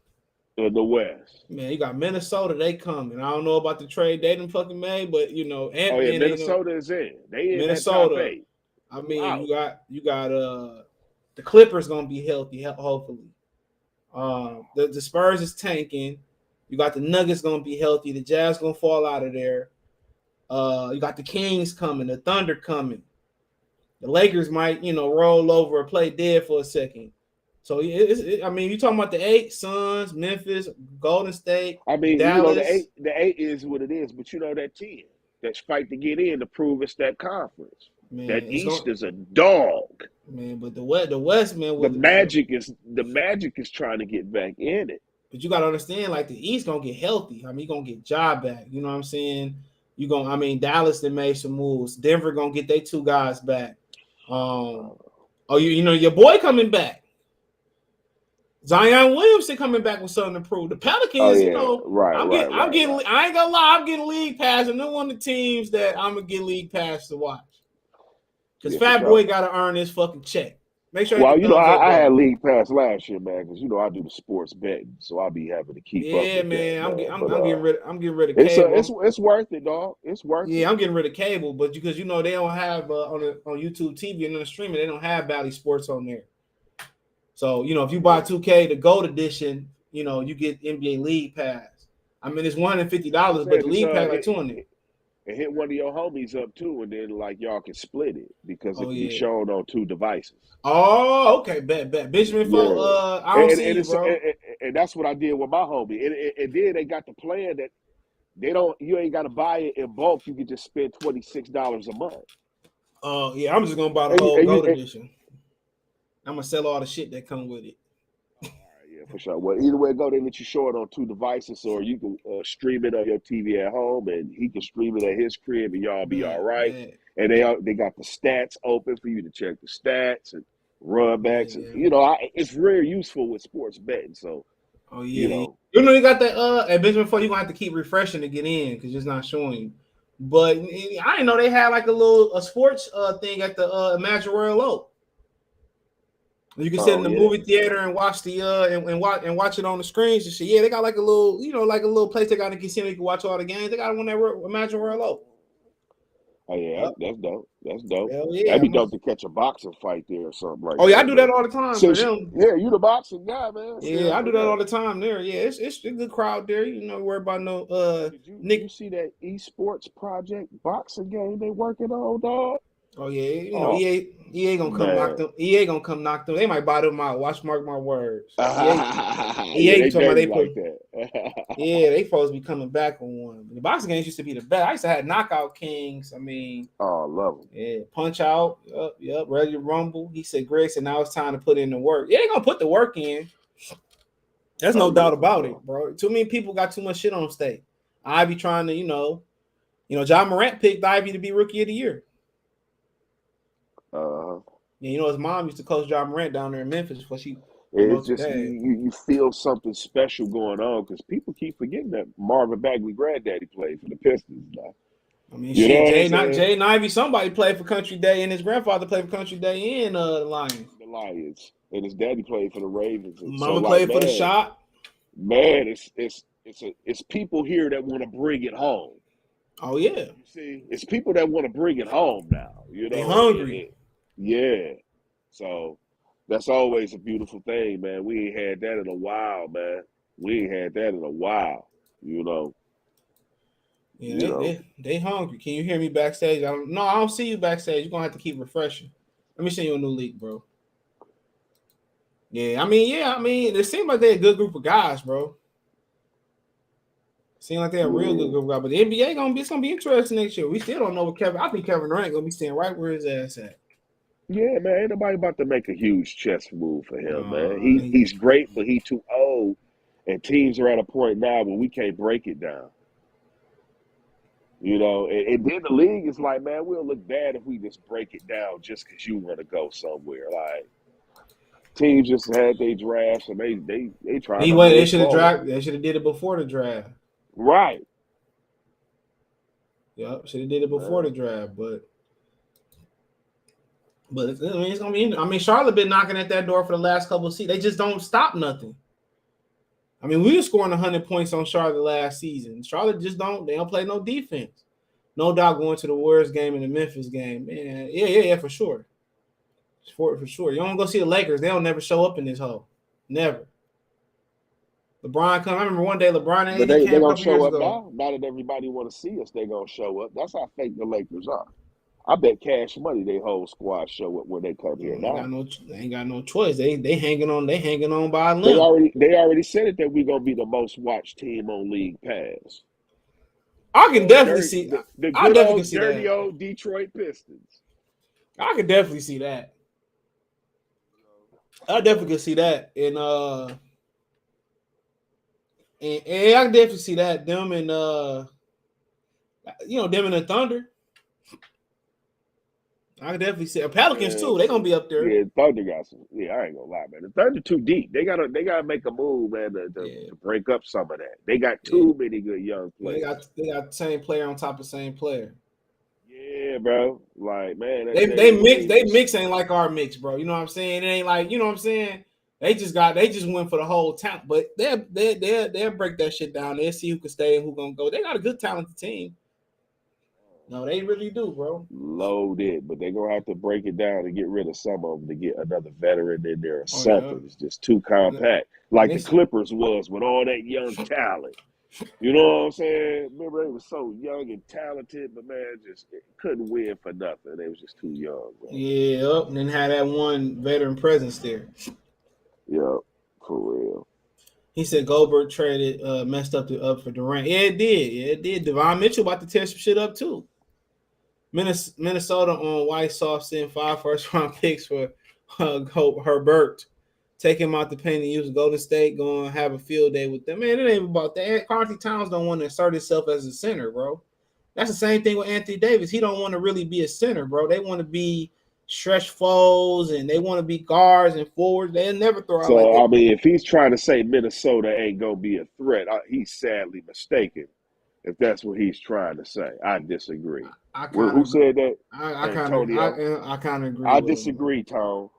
In the West. man, you got Minnesota. They coming. I don't know about the trade they done fucking made, but you know, Oh yeah, Ant-Man ain't no Minnesota is in. They in that top Minnesota. 8. I mean, Wow. you got the Clippers gonna be healthy, hopefully. The Spurs is tanking. You got the Nuggets gonna be healthy. The Jazz gonna fall out of there. You got the Kings coming, the Thunder coming. The Lakers might, roll over or play dead for a second. So I mean, you talking about the 8: Suns, Memphis, Golden State, I mean, Dallas. the eight is what it is, but that 10. That's fight to get in to prove it's that conference. Man, That it's East going is a dog. man, but the West, man, The Magic is trying to get back in it. but you gotta understand, like the East gonna get healthy. I mean, you gonna get job back. You know what I'm saying? Dallas they made some moves. Denver gonna get their 2 guys back. Your boy coming back. Zion Williamson coming back with something to prove. The Pelicans, right. I ain't gonna lie, I'm getting league pass, and they're one of the teams that I'm gonna get league pass to watch. Because Fat Boy got to earn his fucking check. Make sure. Well, I had league pass last year, man, because I do the sports betting, so I'll be having to keep up with Yeah, man. that. I'm getting rid of cable. It's worth it, dog. It's worth it. Yeah, I'm getting rid of cable, but because they don't have on YouTube TV and on the streaming, they don't have Bally Sports on there. So if you buy 2K, the Gold Edition, you get NBA League Pass. I mean, it's $150, but the League Pass like $200. And hit one of your homies up too, and then y'all can split it because it can be shown on 2 devices. Oh, okay, bet. Benjamin Folk, I don't see you, bro. And that's what I did with my homie. And then they got the plan that you ain't got to buy it in bulk. You can just spend $26 a month. Yeah, I'm just gonna buy the whole Gold Edition. I'm gonna sell all the shit that come with it. Yeah, for sure. Well, either way it go, they let you show it on 2 devices, or you can stream it on your TV at home, and he can stream it at his crib, and y'all be all right. Man. And they got the stats open for you to check the stats and run backs. And, it's very useful with sports betting. So, you got that. At Benjamin Ford, you're gonna have to keep refreshing to get in because it's not showing you. But I didn't know they had like a sports thing at the Imagine Royal Oak. You can sit in the movie theater and watch the and watch it on the screens and shit. Yeah, they got like a little place they got in casino you can watch all the games. They got one at Imagine Royal Oak. Oh yeah, that's dope. That's dope. Hell yeah, that'd be dope to catch a boxing fight there or something like that. Oh yeah, I do that all the time. So, you the boxing guy, man. Yeah, I do that all the time there. Yeah, it's a good crowd there. Worry about no Did you see that esports project boxing game they working on, dog? Oh yeah, EA gonna come knock them. EA gonna come knock them. They might buy them out. Mark my words. EA talking about they put that. Yeah, they supposed to be coming back on one. The boxing games used to be the best. I used to have Knockout Kings. I mean, I love them. Yeah, Punch Out. Yep, Ready to Rumble. He said, Greg said now it's time to put in the work. Yeah, they gonna put the work in. There's no doubt about it, bro. Too many people got too much shit on stake. I be trying to, John Morant picked Ivy to be Rookie of the Year. Yeah, his mom used to coach John Morant down there in Memphis before she. It's just you feel something special going on because people keep forgetting that Marvin Bagley granddaddy played for the Pistons. Now. I mean, Jay Ivey, somebody played for Country Day, and his grandfather played for Country Day and the Lions. The Lions, and his daddy played for the Ravens. And Mama played for the Shot. Man, it's people here that want to bring it home. Oh yeah, you see, it's people that want to bring it home now. They hungry. Yeah, so that's always a beautiful thing, man. We ain't had that in a while, man. We ain't had that in a while. You know. Yeah, they hungry. Can you hear me backstage? I don't see you backstage. You're gonna have to keep refreshing. Let me send you a new leak, bro. Yeah, I mean, it seems like they're a good group of guys, bro. Seems like they're a real good group of guys. But the NBA it's gonna be interesting next year. We still don't know what I think Kevin Durant gonna be staying right where his ass at. Yeah, man, ain't nobody about to make a huge chess move for him, man. He's great, but he too old, and teams are at a point now where we can't break it down. You know, and then the league is like, man, we'll look bad if we just break it down just because you want to go somewhere. Like teams just had their drafts and they trying to Anyway, they move should have forward. draft. They should have did it before the draft. Right. Yep, should have did it before the draft, but it's gonna be. I mean, Charlotte been knocking at that door for the last couple of seasons. They just don't stop nothing. I mean, we were scoring 100 points on Charlotte last season. Charlotte just don't. They don't play no defense. No doubt going to the Warriors game and the Memphis game, man. Yeah, for sure. For sure. You don't go see the Lakers. They don't never show up in this hole. Never. LeBron come. I remember one day LeBron and But AD they came a gonna couple years show up ago. now. Now that everybody want to see us, they gonna show up. That's how fake the Lakers are. I bet Cash Money they whole squad show up when they come here now. They ain't got no choice. They hanging on. They hanging on by a They limb. already said it that we gonna be the most watched team on League Pass. I can definitely see. The I good definitely old can see dirty that. old Detroit Pistons. I could definitely see that. I definitely could see that. And I can definitely see that. Them and them and the Thunder. I can definitely see Pelicans too. They're gonna be up there. Yeah, Thunder got some. Yeah, I ain't gonna lie, man. The Thunder too deep. They gotta make a move, man, to break up some of that. They got too many good young players. They got the same player on top of the same player. Yeah, bro. Like, man, they mix ain't like our mix, bro. You know what I'm saying? It ain't like, you know what I'm saying? They just went for the whole talent, but they'll break that shit down. They'll see who can stay and who gonna go. They got a good talented team. No, they really do, bro. Loaded, but they're gonna have to break it down and get rid of some of them to get another veteran in there or something. Yeah. It's just too compact, like the Clippers was with all that young talent. You know what I'm saying? Remember, they was so young and talented, but man, just couldn't win for nothing. They was just too young. Bro. Yeah, and then had that one veteran presence there. Yeah, for real. He said Goldberg traded messed up for Durant. Yeah, it did. Yeah, it did. Devon Mitchell about to tear some shit up too. Minnesota on White Sox sent 5 first-round picks for Herbert. Take him out the paint and use Golden State. Going to have a field day with them. Man, it ain't about that. Karl-Anthony Towns don't want to assert himself as a center, bro. That's the same thing with Anthony Davis. He don't want to really be a center, bro. They want to be stretch foes and they want to be guards and forwards. They'll never throw out. So, I mean, if he's trying to say Minnesota ain't going to be a threat, he's sadly mistaken. If that's what he's trying to say, I disagree. Who said that? I kind of agree. I disagree, Tom.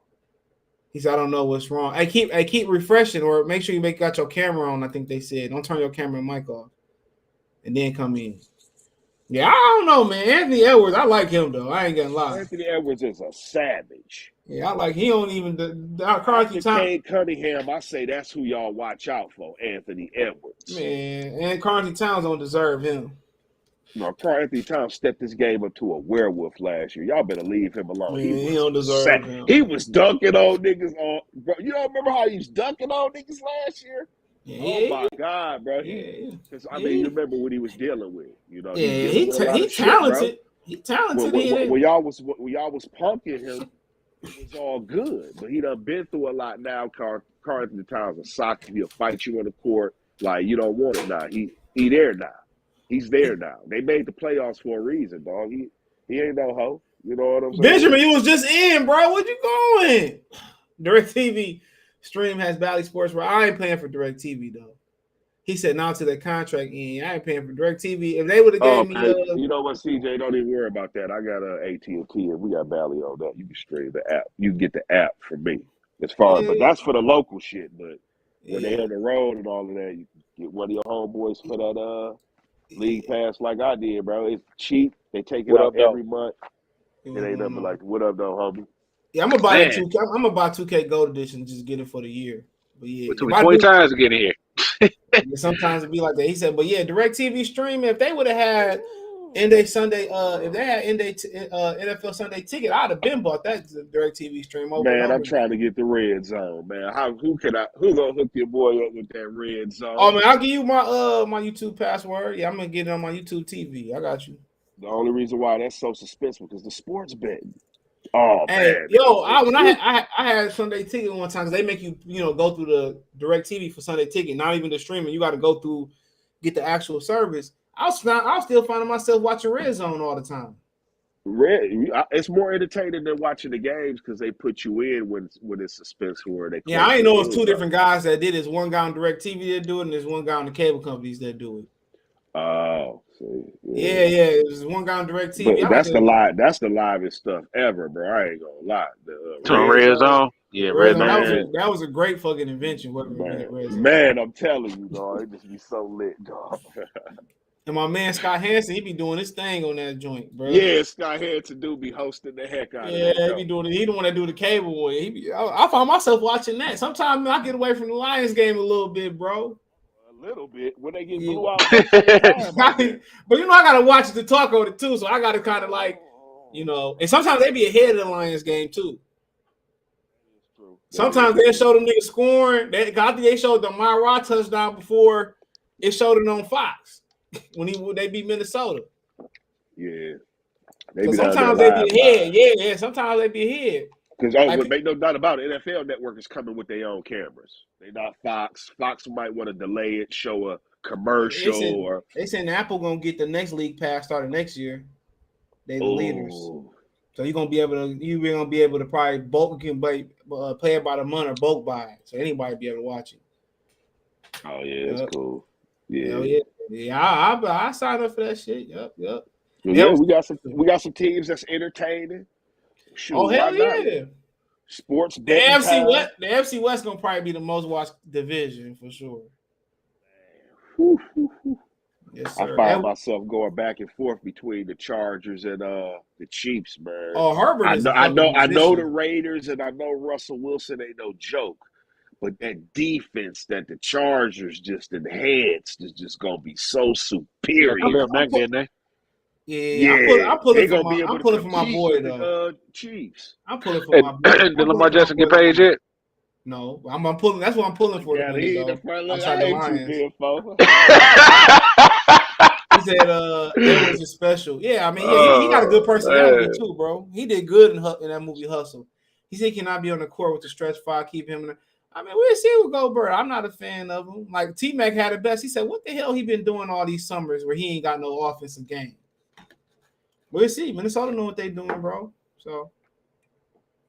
He said, "I don't know what's wrong. I keep refreshing, or make sure you got your camera on." I think they said, "Don't turn your camera and mic off, and then come in." Yeah, I don't know, man. Anthony Edwards, I like him though. I ain't gonna lie. Anthony Edwards is a savage. Yeah, I like. He don't even. Karl-Anthony Cade Cunningham, I say that's who y'all watch out for. Anthony Edwards. Man, and Karl-Anthony Towns don't deserve him. No, Karl-Anthony Towns stepped this game up to a werewolf last year. Y'all better leave him alone. Man, he don't deserve him. He was dunking on niggas on. Bro, you don't remember how he was dunking on niggas last year? Yeah. Oh my God, bro! You remember what he was dealing with? You know, he talented. He talented. When y'all was punking him, it was all good. But he done been through a lot now. Karl-Anthony Towns a sock. He'll fight you on the court. Like you don't want it now. He there now. He's there now. They made the playoffs for a reason, dog. He ain't no hoe. You know what I'm saying? Benjamin, you was just in, bro. What you going? DirecTV stream has Bally Sports, where I ain't paying for DirecTV though. He said now to the contract end. I ain't paying for DirecTV. If they would have gave me, you know what, CJ? Don't even worry about that. I got AT&T and we got Bally on that. You can stream the app. You can get the app from me. As far, but that's for the local shit. But when they on the road and all of that, you can get one of your homeboys for that League Pass like I did, bro. It's cheap. They take it out every month. It ain't nothing like what up, though, homie. Yeah, I'm gonna buy 2K. I'm gonna buy 2K Gold Edition and just get it for the year. But yeah, with 20 times to get in here. Sometimes it be like that. He said, but yeah, DirecTV streaming. If they would have had End Day Sunday, if they had NFL Sunday ticket, I'd have been bought that DirecTV stream over and Man, I'm over trying to again. get the red zone, man. Who gonna hook your boy up with that red zone? Oh man, I'll give you my my YouTube password. Yeah, I'm gonna get it on my YouTube TV. I got you. The only reason why that's so suspenseful because the sports betting. Oh Hey, man, yo, I had Sunday ticket one time because they make you go through the DirecTV for Sunday ticket, not even the streaming. You got to go through get the actual service. I was still finding myself watching Red Zone all the time. It's more entertaining than watching the games because they put you in when it's suspenseful or they. Yeah, I ain't know it's two different guys that did it. There's one guy on DirecTV that do it, and there's one guy on the cable companies that do it. Oh, yeah. There's one guy on DirecTV. But that's the livest stuff ever, bro. I ain't gonna lie. Red Zone. Yeah, Red Zone. That was a great fucking invention. Man, I'm telling you, dog, it just be so lit, dog. And my man Scott Hansen, he be doing his thing on that joint, bro. Yeah, Scott Hansen do be hosting the heck out of that. Yeah, he be doing it. He the one that do the cable boy. I find myself watching that. Sometimes I get away from the Lions game a little bit, bro. A little bit when they get blew out. But I gotta watch the talk on it too, so I gotta kind of like, and sometimes they be ahead of the Lions game too. Sometimes they show them niggas scoring. They showed the Myra touchdown before it showed it on Fox when they beat Minnesota. Yeah. So sometimes they be ahead. Yeah. Sometimes they be ahead. Because make no doubt about it, NFL Network is coming with their own cameras. They not Fox. Fox might want to delay it, show a commercial they said Apple gonna get the next league pass starting next year. They the leaders. So you're gonna be able to probably bulk play it by the month or bulk buy it. So anybody be able to watch it. Oh yeah, that's cool. Yeah. I signed up for that shit. Yep. Yeah, we got some teams that's entertaining. Shoot, hell yeah. Sports the AFC West gonna probably be the most watched division for sure. Yes, sir. I find myself going back and forth between the Chargers and the Chiefs, man. Oh, Herbert I know the Raiders and I know Russell Wilson ain't no joke. But that defense that the Chargers just enhanced is just gonna be so superior. Yeah, I'm pulling for my boy though. Chiefs. I'm pulling for my boy. Did Lamar Jackson get paid yet? No, I'm pulling. That's what I'm pulling for. Yeah, he the Lions. He said, "It was special." Yeah, I mean, he got a good personality too, bro. He did good in that movie Hustle. He said he cannot be on the court with the stretch five, keep him in the. I mean, we'll see with Goldberg. I'm not a fan of him. Like T-Mac had it best. He said, "What the hell he been doing all these summers where he ain't got no offensive game?" We'll see. Minnesota know what they doing, bro. So,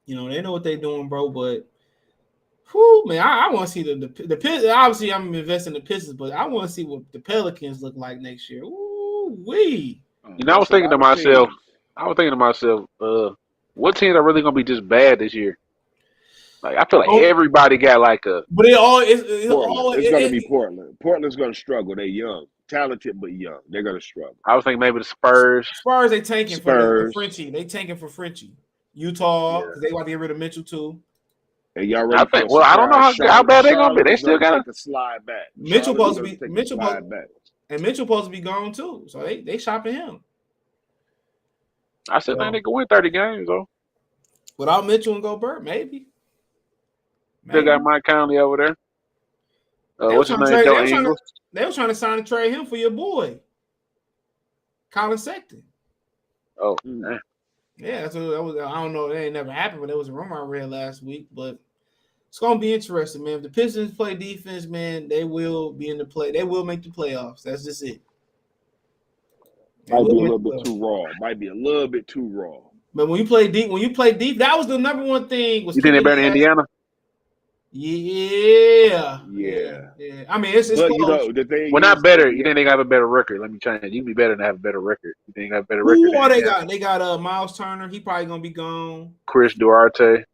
they know what they doing, bro. But, whew, man, I want to see the Pistons. Obviously, I'm investing in the Pistons, but I want to see what the Pelicans look like next year. Ooh, wee. I was thinking to myself, what teams are really gonna be just bad this year? Like I feel like everybody got like a. But it's going to be Portland. Portland's going to struggle. They're young, talented but young. They're going to struggle. I was thinking maybe the Spurs. They tanking for Frenchie. They tanking for Frenchie. Utah because they want to get rid of Mitchell too. And y'all ready? I don't know how bad they're going to be. They still got to slide back. Mitchell supposed to be Mitchell supposed to be gone too. So they shopping him. I said they could win 30 games though. Without Mitchell and Gobert, maybe. Still got Mike Conley over there. What's his name? They were trying to sign and trade him for your boy, Colin Sexton. Oh, man. Yeah, that was. I don't know. It ain't never happened, but there was a rumor I read last week. But it's gonna be interesting, man. If the Pistons play defense, man, they will be in the play. They will make the playoffs. That's just it. Might be a little bit too raw. But when you play deep, that was the number one thing. You think they're better than Indiana? Yeah. I mean, it's close. We're not better. You think they have a better record? Let me change. You can be better than have a better record. You think they have a better record? Who they got? They got Miles Turner. He probably gonna be gone. Chris Duarte.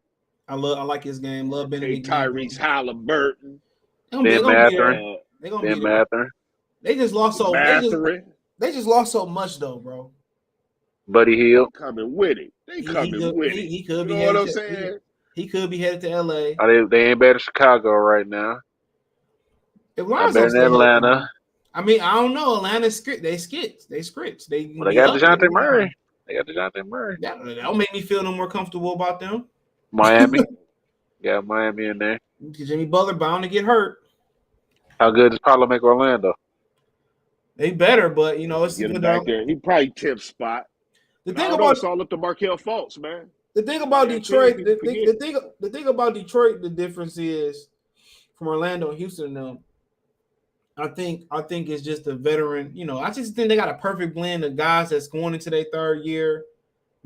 I like his game. Love Benedict. Tyrese Halliburton. Ben Mathurin. They just lost so. They just lost so much though, bro. Buddy Hield coming with it. He could be. You know what I'm saying? He could be headed to LA. They ain't better than Chicago right now. If Not Lonzo better than stay healthy, Atlanta. I mean, I don't know. Atlanta script. They skits. They scripts. They can Well, they be got up. They DeJounte can be Murray. down. They got DeJounte Murray. That'll make me feel no more comfortable about them. Miami. Got Miami in there. Jimmy Butler bound to get hurt. How good does Paulo make Orlando? They better, but you know it's Get him good. back there. He probably 10th spot. The But I thing don't know. about It's all up to Markelle Fultz, man. the thing about Yeah, Detroit, people forget. the thing about Detroit, the difference is from Orlando and Houston. Now, I think it's just a veteran. You know, I just think they got a perfect blend of guys that's going into their third year,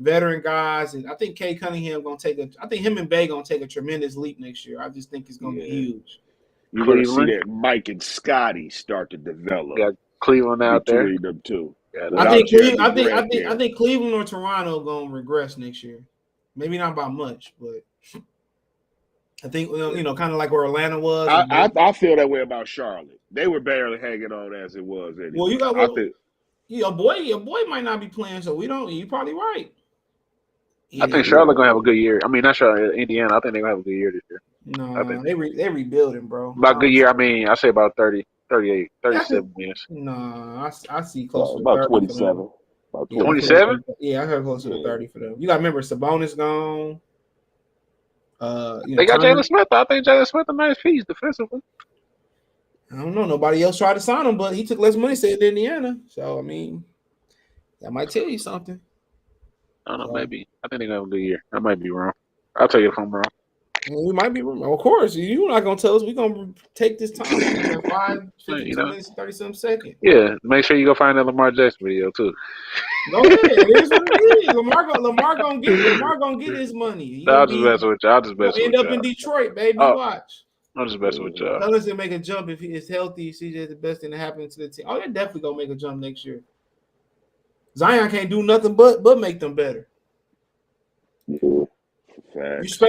veteran guys, and I think Kay Cunningham gonna take a. I think him and Bay gonna take a tremendous leap next year. I just think it's gonna be Yeah. huge. You're going to see Cleveland. that Mike and Scotty start to develop Got Cleveland out there. between them two. Got I Without think Jeremy I think Grant there. I think Cleveland or Toronto gonna regress next year. Maybe not by much, but I think you know, kind of like where Atlanta was. I feel that way about Charlotte. They were barely hanging on as it was anyway. Well, you got I think your boy might not be playing, so we don't. You're probably right. I think Charlotte gonna have a good year. I mean, not Charlotte, Indiana. I think they're gonna have a good year this year. No, they rebuilding, bro. About good year. I mean, I say about 30, 38, 37 wins. No, I see close to about 30 27. About 27? Yeah, I heard close to 30 for them. You got to remember Sabonis gone. They got Jalen Smith. I think Jalen Smith a nice piece defensively. I don't know. Nobody else tried to sign him, but he took less money, said, than Indiana. So I mean, that might tell you something. I don't know, maybe. I think they're gonna have a good year. I might be wrong. I'll tell you if I'm wrong. We might be wrong. Of course, you're not gonna tell us. We're gonna take this time. 5, 52 minutes, 30-some seconds. Yeah, make sure you go find that Lamar Jackson video too. Go ahead. It is what it is. Lamar gonna get his money. I'll just mess with y'all. I'll just mess with End y'all. up in Detroit, baby. Watch. I'll just mess with y'all. Unless they make a jump if he is healthy. CJ the best thing to happen to the team. Oh, they're definitely gonna make a jump next year. Zion can't do nothing but make them better. Yeah.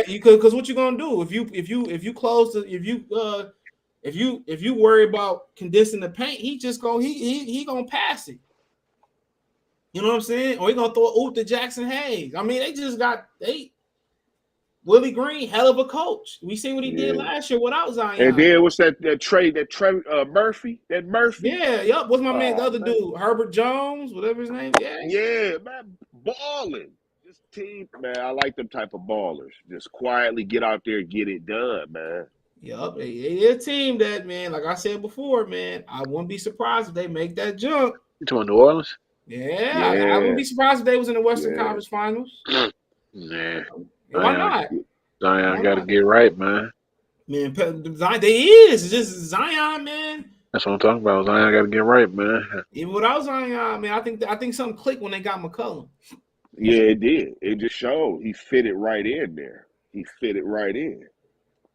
Because what you gonna do if you close the if you worry about condensing the paint, he gonna pass it. You know what I'm saying? Or he gonna throw oop to Jackson Hayes. I mean, they just got Willie Green, hell of a coach. We seen what he did last year without Zion. And then what's that trade Murphy? That Murphy? Yeah, yup. What's my man? The other dude, Herbert Jones, whatever his name. Yeah, man, balling. This team, man, I like them type of ballers. Just quietly get out there and get it done, man. Yup, they're a team that, man, like I said before, man, I wouldn't be surprised if they make that jump. You to New Orleans? Yeah. I wouldn't be surprised if they was in the Western Conference Finals. Yeah. Why not? Zion got to get right, man. Man, they is. It's just Zion, man. That's what I'm talking about. Zion got to get right, man. Even without Zion, man, I think something clicked when they got McCollum. Yeah, it did. It just showed he fit it right in there. He fit it right in.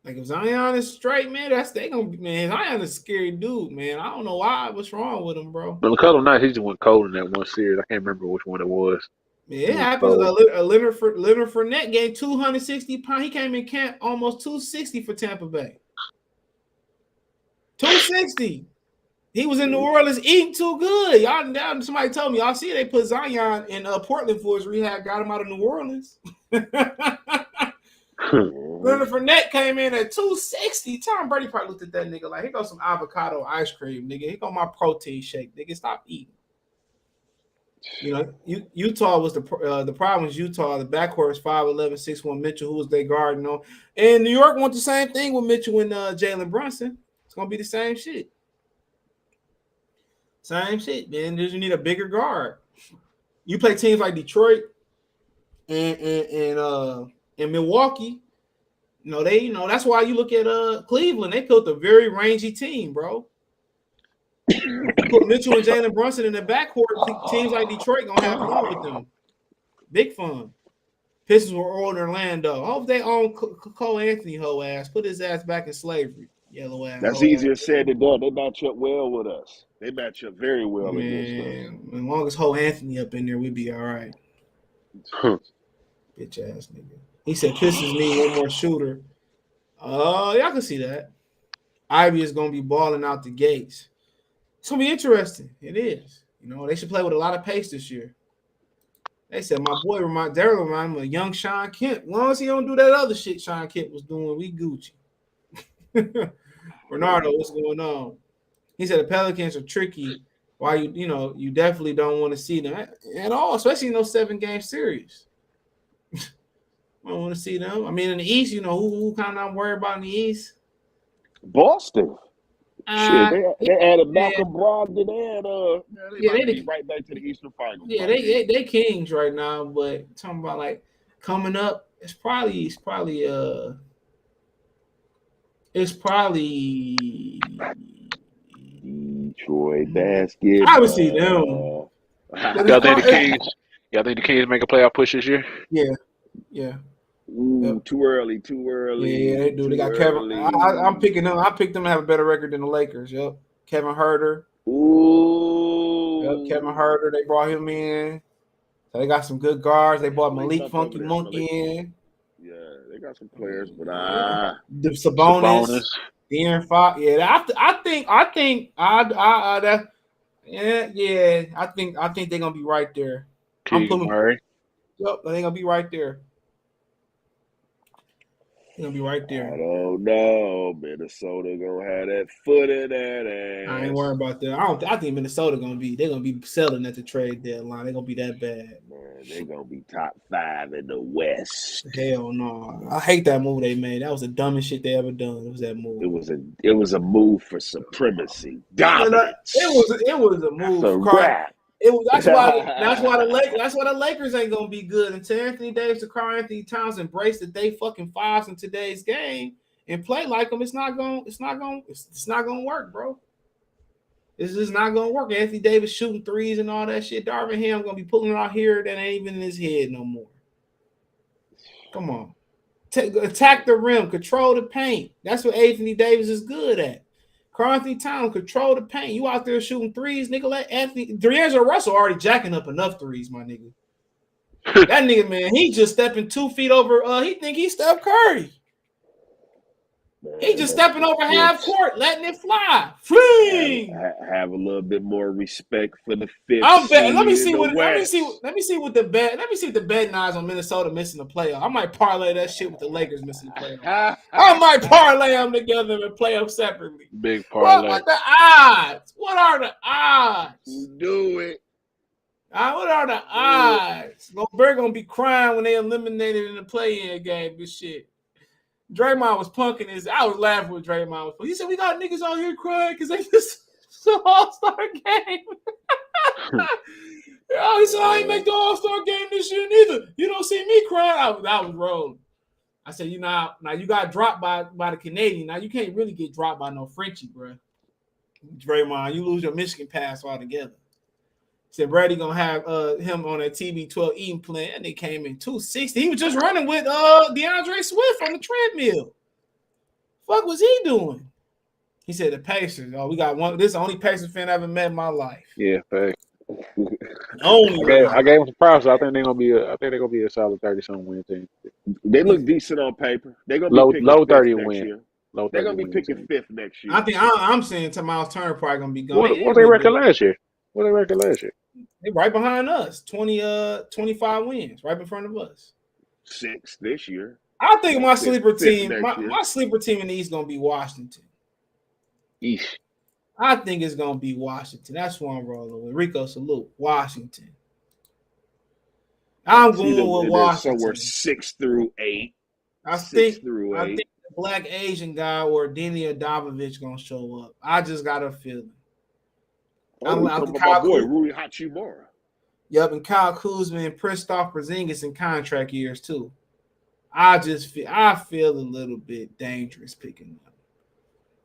Like if Zion is straight, man, they gonna be, man. Zion is a scary dude, man. I don't know what's wrong with him, bro. But McCollum night, he just went cold in that one series. I can't remember which one it was. Yeah, it happens. Leonard Fournette gave 260 pounds. He came in camp almost 260 for Tampa Bay. 260. He was in New Orleans eating too good. Y'all, somebody told me. Y'all see they put Zion in Portland for his rehab. Got him out of New Orleans. Leonard Fournette came in at 260. Tom Brady probably looked at that nigga like, here goes some avocado ice cream, nigga. Here go my protein shake, nigga. Stop eating. You know, Utah was the problem was Utah. The backcourt was 5'11", 6'1" Mitchell, who was their guard. You know, and New York want the same thing with Mitchell and Jalen Brunson. It's gonna be the same shit. Same shit, man. You need a bigger guard. You play teams like Detroit and Milwaukee. That's why you look at Cleveland. They built a very rangy team, bro. Put Mitchell and Jalen Brunson in the backcourt. Teams like Detroit gonna have fun with them. Big fun. Pistons were on Orlando. Hope they own Cole Anthony hoe ass. Put his ass back in slavery. Yellow ass. That's easier said than done. They match up well with us. They match up very well against us. As long as Ho Anthony up in there, we'd be all right. Bitch ass nigga. He said Pistons need one more shooter. Y'all can see that. Ivy is gonna be balling out the gates. It's gonna be interesting. It is. You know, they should play with a lot of pace this year. They said my boy remind him of young Sean Kemp. As long as he don't do that other shit Sean Kemp was doing, we Gucci. Bernardo, what's going on? He said the Pelicans are tricky. Why you definitely don't want to see them at all, especially in those 7-game series. I don't want to see them. I mean, in the East, who kind of I'm worried about in the East? Boston. Shit, they added yeah, Malcolm Brogdon and they about to be right back to the Eastern Finals. Yeah, they kings right now, but talking about like coming up, it's probably Detroit basketball. I would see them. Y'all think the Kings make a playoff push this year? Yeah. Ooh, too early. Yeah, they do. They got Kevin. I'm picking them. I picked them to have a better record than the Lakers. Yep. Kevin Huerter. Ooh. Yep, Kevin Huerter. They brought him in. So they got some good guards. They brought Malik Funky Monk in. Yeah, they got some players, but the Sabonis. De'Aaron Fox. Yeah, I think they're gonna be right there. Murray. Yep, they're gonna be right there. They're gonna be right there. I don't know. Minnesota gonna have that foot in that ass. I ain't worried about that. I think Minnesota gonna be selling at the trade deadline. They're gonna be that bad. Man, they're gonna be top 5 in the West. Hell no. I hate that move they made. That was the dumbest shit they ever done. It was that move. It was a move for supremacy. Dominance. It was a move for crap. That's why the Lakers ain't gonna be good until Anthony Davis and Karl Anthony Towns embrace that they fucking fives in today's game and play like them. It's not gonna work, bro. It's just not gonna work. Anthony Davis shooting threes and all that shit. Darvin Ham gonna be pulling it out here that ain't even in his head no more. Come on, attack the rim, control the paint. That's what Anthony Davis is good at. Karl Anthony Towns control the paint. You out there shooting threes, nigga. Let D'Angelo Russell already jacking up enough threes, my nigga. That nigga, man, he just stepping 2 feet over. He think he's Steph Curry. He just stepping over half court, letting it fly. Fling. Have a little bit more respect for the fifth. Let me see what the bet odds on Minnesota missing the playoff. I might parlay that shit with the Lakers missing the playoff. I might parlay them together and play them separately. Big parlay. What the odds? What are the odds? Do it. What are the odds? Gobert gonna be crying when they eliminated in the play-in game. This shit. Draymond was punking his. I was laughing with Draymond. He said, "We got niggas out here crying because they missed the All-Star game." He said, "I ain't make the All-Star game this year neither. You don't see me crying." I was rolling. I said, now you got dropped by the Canadian. Now you can't really get dropped by no Frenchie, bro. Draymond, you lose your Michigan pass altogether. Said Brady gonna have him on a TB12 eating plan, and they came in 260. He was just running with DeAndre Swift on the treadmill. Fuck was he doing? He said the Pacers. Oh, we got one. This is the only Pacers fan I ever met in my life. Yeah, thanks. I gave them some props. I think they're gonna be a solid 30-something win team. They look decent on paper. They're gonna be low 30 win. They're gonna be picking fifth next year. I think I'm saying Miles Turner probably gonna be gone. What they record last year? They right behind us. 25 wins, right in front of us. 6 this year. I think my sleeper team, my sleeper team in the East gonna be Washington. Eesh. I think it's gonna be Washington. That's who I'm rolling with. Rico, salute. Washington. I'm going with Washington. Somewhere 6 through 8. I think the black Asian guy or Deni Adovovich gonna show up. I just got a feeling. My boy Rui Hachimura. Yep, and Kyle Kuzma and Kristaps Porzingis in contract years too. I feel a little bit dangerous picking up.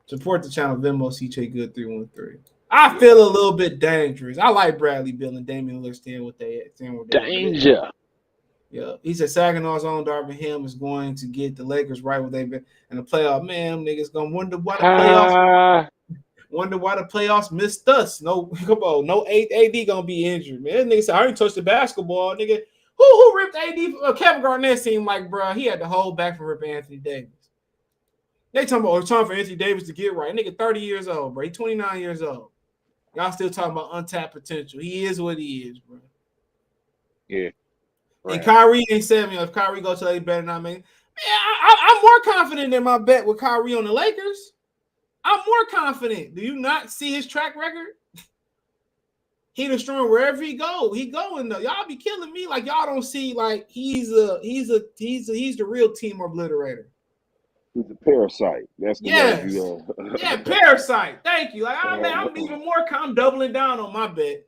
Support the channel, Venmo, CJ Good 313. I feel a little bit dangerous. I like Bradley Beal and Damian Lillard staying with they danger. Yeah, he said Saginaw's own Darvin Ham is going to get the Lakers right where they've been in the playoff. Man, niggas gonna wonder why the playoffs missed us. No, come on, no AD gonna be injured, man. Nigga said I ain't touched the basketball, nigga. Who ripped AD? Kevin Garnett seemed like, bro, he had to hold back from ripping Anthony Davis. They talking about it's time for Anthony Davis to get right. Nigga, 30 years old, bro. He 29 years old. Y'all still talking about untapped potential. He is what he is, bro. Yeah. Right. And Kyrie ain't said me if Kyrie goes to LA better not make. Man, I'm more confident in my bet with Kyrie on the Lakers. I'm more confident. Do you not see his track record? He destroying wherever he go. He going though. Y'all be killing me like y'all don't see like he's the real team obliterator. He's a parasite. That's the word you Yeah, parasite. Thank you. Like, I'm even more I'm doubling down on my bet.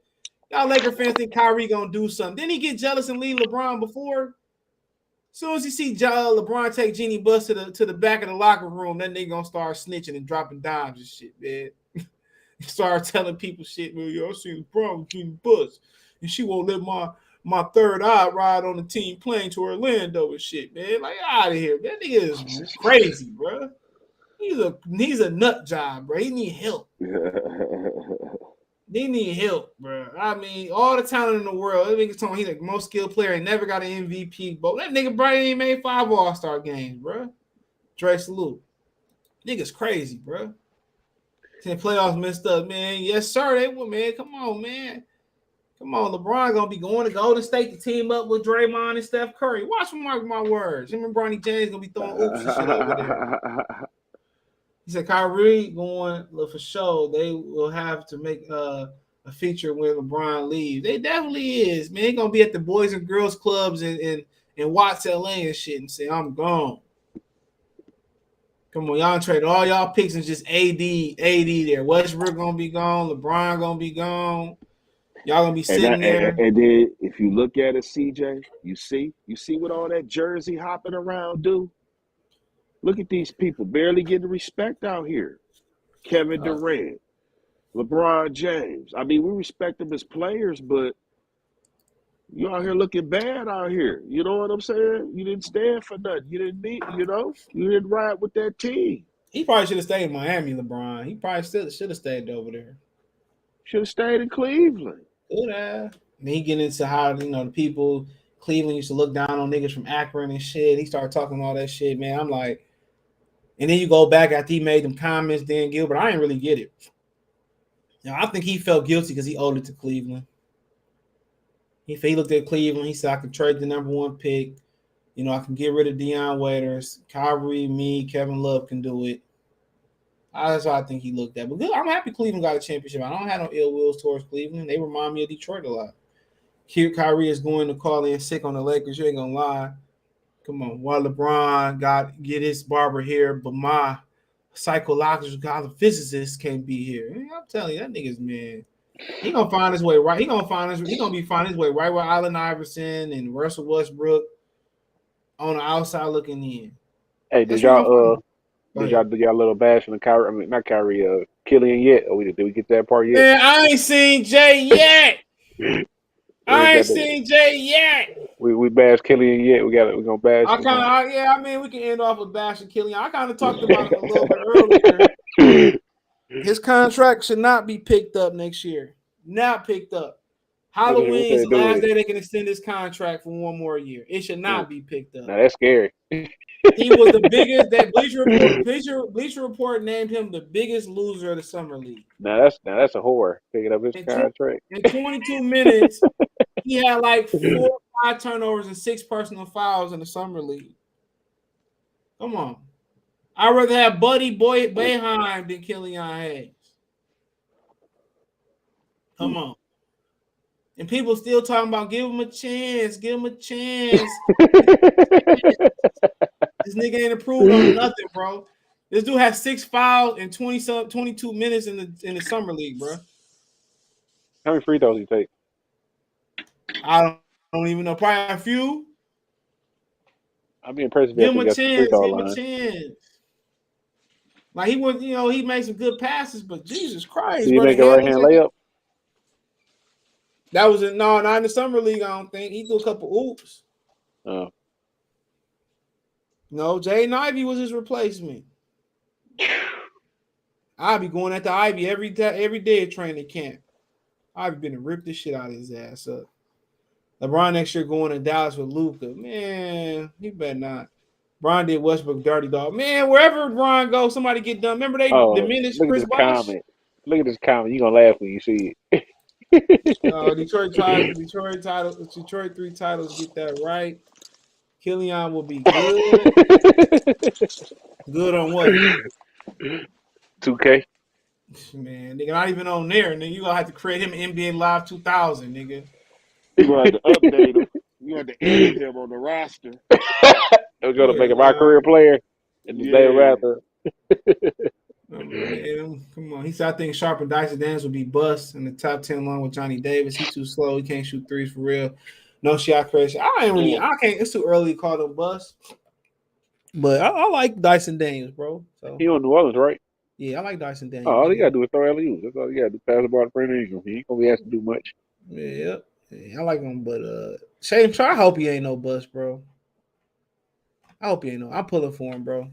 Y'all Laker fans think Kyrie gonna do something. Didn't he get jealous and leave LeBron before? As soon as you see LeBron take Jeannie Buss to the back of the locker room, then they gonna start snitching and dropping dimes and shit, man. Start telling people shit, man. Yo, I seen LeBron with Jeannie Buss, and she won't let my third eye ride on the team plane to Orlando and shit, man. Like, out of here. That nigga is crazy, bro. He's a nut job, bro. He need help. They need help, bro. I mean, all the talent in the world. That nigga talking he's the most skilled player. He never got an MVP. But that nigga Brian ain't made 5 All-Star games, bro. Dre salute. Nigga's crazy, bro. Ten playoffs messed up, man. Yes, sir. They will, man. Come on, man. Come on. LeBron gonna be going to Golden State to team up with Draymond and Steph Curry. Watch me mark my words. Him and Bronny James gonna be throwing oops and shit over there. He said Kyrie going for sure. They will have to make a feature when LeBron leaves. They definitely is, man. He gonna be at the Boys and Girls Clubs in Watts, LA and shit and say, I'm gone. Come on, y'all trade all y'all picks and just AD there. Westbrook gonna be gone. LeBron gonna be gone. Y'all gonna be sitting there. And then if you look at it, CJ, you see what all that jersey hopping around do? Look at these people barely getting respect out here. Kevin Durant, LeBron James. I mean, we respect them as players, but you out here looking bad out here. You know what I'm saying? You didn't stand for nothing. You didn't need, you didn't ride with that team. He probably should have stayed in Miami, LeBron. He probably still should have stayed over there. Should have stayed in Cleveland. Could have. And he get into how, the people, Cleveland used to look down on niggas from Akron and shit. He started talking all that shit, man. I'm like, and then you go back after he made them comments, Dan Gilbert. I didn't really get it. I think he felt guilty because he owed it to Cleveland. He looked at Cleveland. He said, I could trade the number 1 pick. I can get rid of Deion Waiters. Kyrie, me, Kevin Love can do it. That's what I think he looked at. But good. I'm happy Cleveland got a championship. I don't have no ill wills towards Cleveland. They remind me of Detroit a lot. Kyrie is going to call in sick on the Lakers. You ain't going to lie. Come on. While LeBron get his barber here, but my psychological physicist can't be here. I'm telling you, that nigga's, man. He gonna find his way right. He gonna be finding his way right with Allen Iverson and Russell Westbrook on the outside looking in. Hey, did y'all do y'all little bash on the Kyrie? I mean, not Kyrie, Killian yet? Or did we get that part yet? Man, I ain't seen Jay yet. I ain't seen Jay yet. We bashed Killian yet? We're gonna bash. I mean, we can end off with bashing Killian. I kind of talked about it a little bit earlier. His contract should not be picked up next year. Not picked up. Halloween is the last day they can extend his contract for 1 more year. It should not be picked up. Now that's scary. He was the biggest. That Bleacher Report named him the biggest loser of the summer league. Now that's a horror picking up his contract. In 22 minutes, he had like 4 or 5 turnovers and 6 personal fouls in the summer league. Come on. I'd rather have Buddy Boeheim than Killian Hayes. Come on. And people still talking about give him a chance. Give him a chance. This nigga ain't improved on nothing, bro. This dude has 6 fouls in 22 minutes in the summer league, bro. How many free throws he take? I don't even know. Probably a few. I'd be impressed if give him a chance. Give him a chance. Like he was, he made some good passes, but Jesus Christ, did he make a right hand layup? That was not in the summer league. I don't think he threw a couple oops. Oh. No, Jaden Ivey was his replacement. I'd be going at the Ivy every day at training camp. I've been to rip this shit out of his ass up. LeBron next year going to Dallas with Luka. Man, he better not. Bron did Westbrook dirty dog. Man, wherever Bron goes, somebody get done. Remember they diminished Chris Bosh? Look at this comment. You're gonna laugh when you see it. Detroit 3 titles, get that right. Killian will be good. Good on what? 2K. Man, nigga, not even on there, nigga. You gonna have to create him NBA Live 2000, nigga. You gonna have to update him. You gonna have to edit him on the roster. They're gonna make Yeah, him my career player in the day Yeah. after. man, come on. He said I think Sharp and Dyson Daniels will be bust in the top 10 along with Johnny Davis. He too slow. He can't shoot threes for real. No shot creation. I can't. It's too early to call them bust. But I like Dyson Daniels, bro. So He on New Orleans, right? yeah, I like Dyson Daniels. Oh, all he gotta do is throw alley-oops. That's all he gotta do. Pass the ball to Brandon Ingram. He ain't gonna be asked to do much. Yeah, I like him, but Shane, I hope he ain't no bust, bro. I hope he ain't no. I'm pulling for him, bro.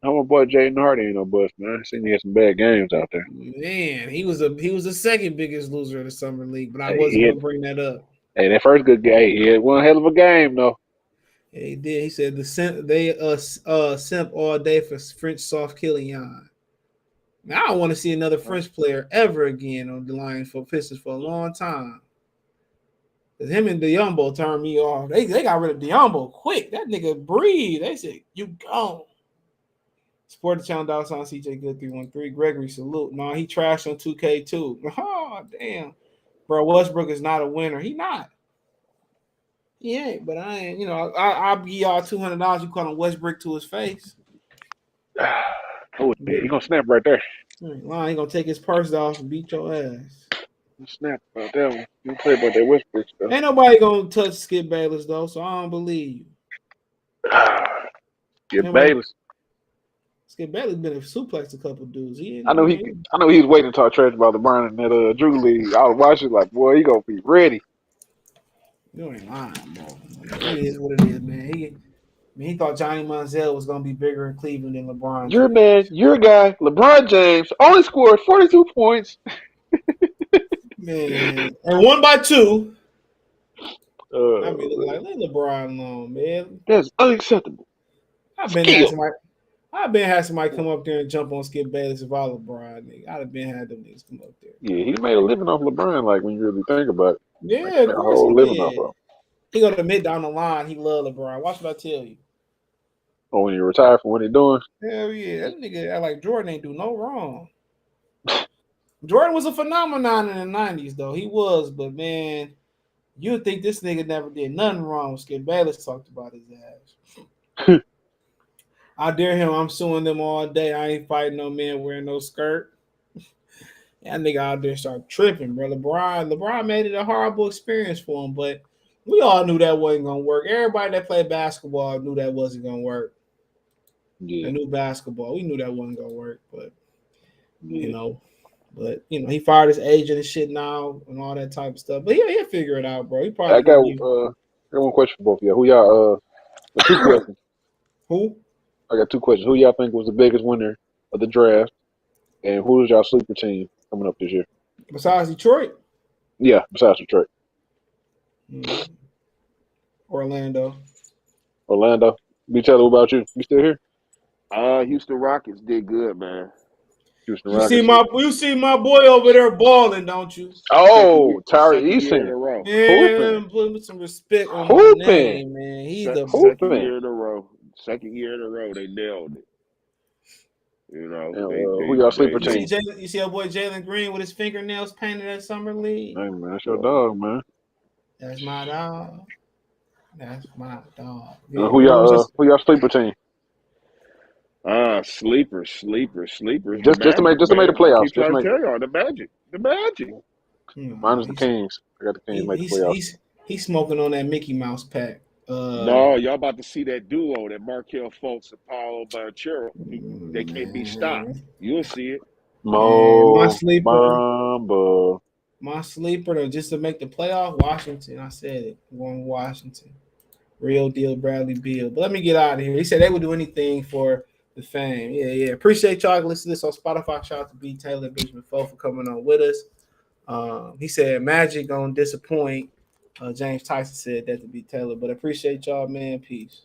My boy Jaden Hardy ain't no bust, man. I seen he had some bad games out there. Man, he was the second biggest loser of the summer league, but I Hey, wasn't gonna bring that up. Hey, that first good game, he had one hell of a game though. Yeah, he did. He said they simp all day for French soft Killian. Now I don't want to see another French player ever again on the line for Pistons for a long time. Cause him and Diombo turned me off. They got rid of Diombo quick. That nigga breathe. They said you gone. Sport Channel $ CJ Good 313. Gregory salute. No, he trashed on 2K too. Oh damn, bro. Westbrook is not a winner. He not. He ain't. But I ain't. You know, I'll give y'all $200. You call him Westbrook to his face. Oh, yeah, he gonna snap right there. He gonna take his purse off and beat your ass. Snap about that one. You play about that Westbrook stuff. Ain't nobody gonna touch Skip Bayless though, so I don't believe you. Get Bayless. Skip Bayless been a suplex a couple dudes. I know he was waiting to talk trash about LeBron in that Drew League. I was watching like, boy, he gonna be ready. You ain't lying, bro. It is what it is, man. He thought Johnny Manziel was gonna be bigger in Cleveland than LeBron. Your guy, LeBron James, only scored 42 points. Man, and 1 by 2. I mean, Man. like let LeBron alone, man. That's unacceptable. I've been had somebody come up there and jump on Skip Bayless if I was LeBron, nigga. I'd have been had them niggas come up there. Yeah, he made a living off LeBron, like when you really think about it. Yeah, like, of a course whole he living did. off of. He gonna admit down the line he love LeBron. Watch what I tell you. Oh, when he retired from what he doing? Hell yeah, that nigga act like Jordan ain't do no wrong. Jordan was a phenomenon in the 90s, though. He was, but man, you'd think this nigga never did nothing wrong. Skip Bayless talked about his ass. I dare him. I'm suing them all day. I ain't fighting no man wearing no skirt. That nigga out there start tripping, bro. LeBron made it a horrible experience for him, but we all knew that wasn't gonna work. Everybody that played basketball knew that wasn't gonna work. Yeah. They knew basketball. We knew that wasn't gonna work, but Yeah. He fired his agent and shit now and all that type of stuff. But he'll figure it out, bro. He probably I got one question for both of y'all. Who y'all two questions. Who? I got two questions. Who y'all think was the biggest winner of the draft? And who is y'all sleeper team coming up this year? Besides Detroit? Yeah, besides Detroit. Orlando. B. Taylor, what about you? You still here? Houston Rockets did good, man. Houston You Rockets. see my boy over there balling, don't you? Oh, Tyree Second year in a Eason. row. Man, put some respect on my name, man. He's Second year in a row. Second year in a row, they nailed it. You know, who y'all sleeper team? You see our boy Jalen Green with his fingernails painted at Summer League? Hey, man, that's your dog, man. That's my dog. That's my dog. Who y'all sleeper team? Sleeper. Just to make the playoffs. Keep trying to tell y'all the Magic. Mine is the Kings. I got the Kings make the playoffs. He's smoking on that Mickey Mouse pack. No, y'all about to see that duo, that Markelle Fultz and Paolo Banchero. They can't be stopped. You'll see it. My sleeper, just to make the playoff, Washington. I said it. I'm going Washington. Real deal, Bradley Beal. But let me get out of here. He said they would do anything for the fame. Yeah. Appreciate y'all listening to this on Spotify. Shout out to B. Taylor, Benjamin Foe for coming on with us. He said Magic gonna disappoint. James Tyson said that to B. Taylor. But appreciate y'all, man. Peace.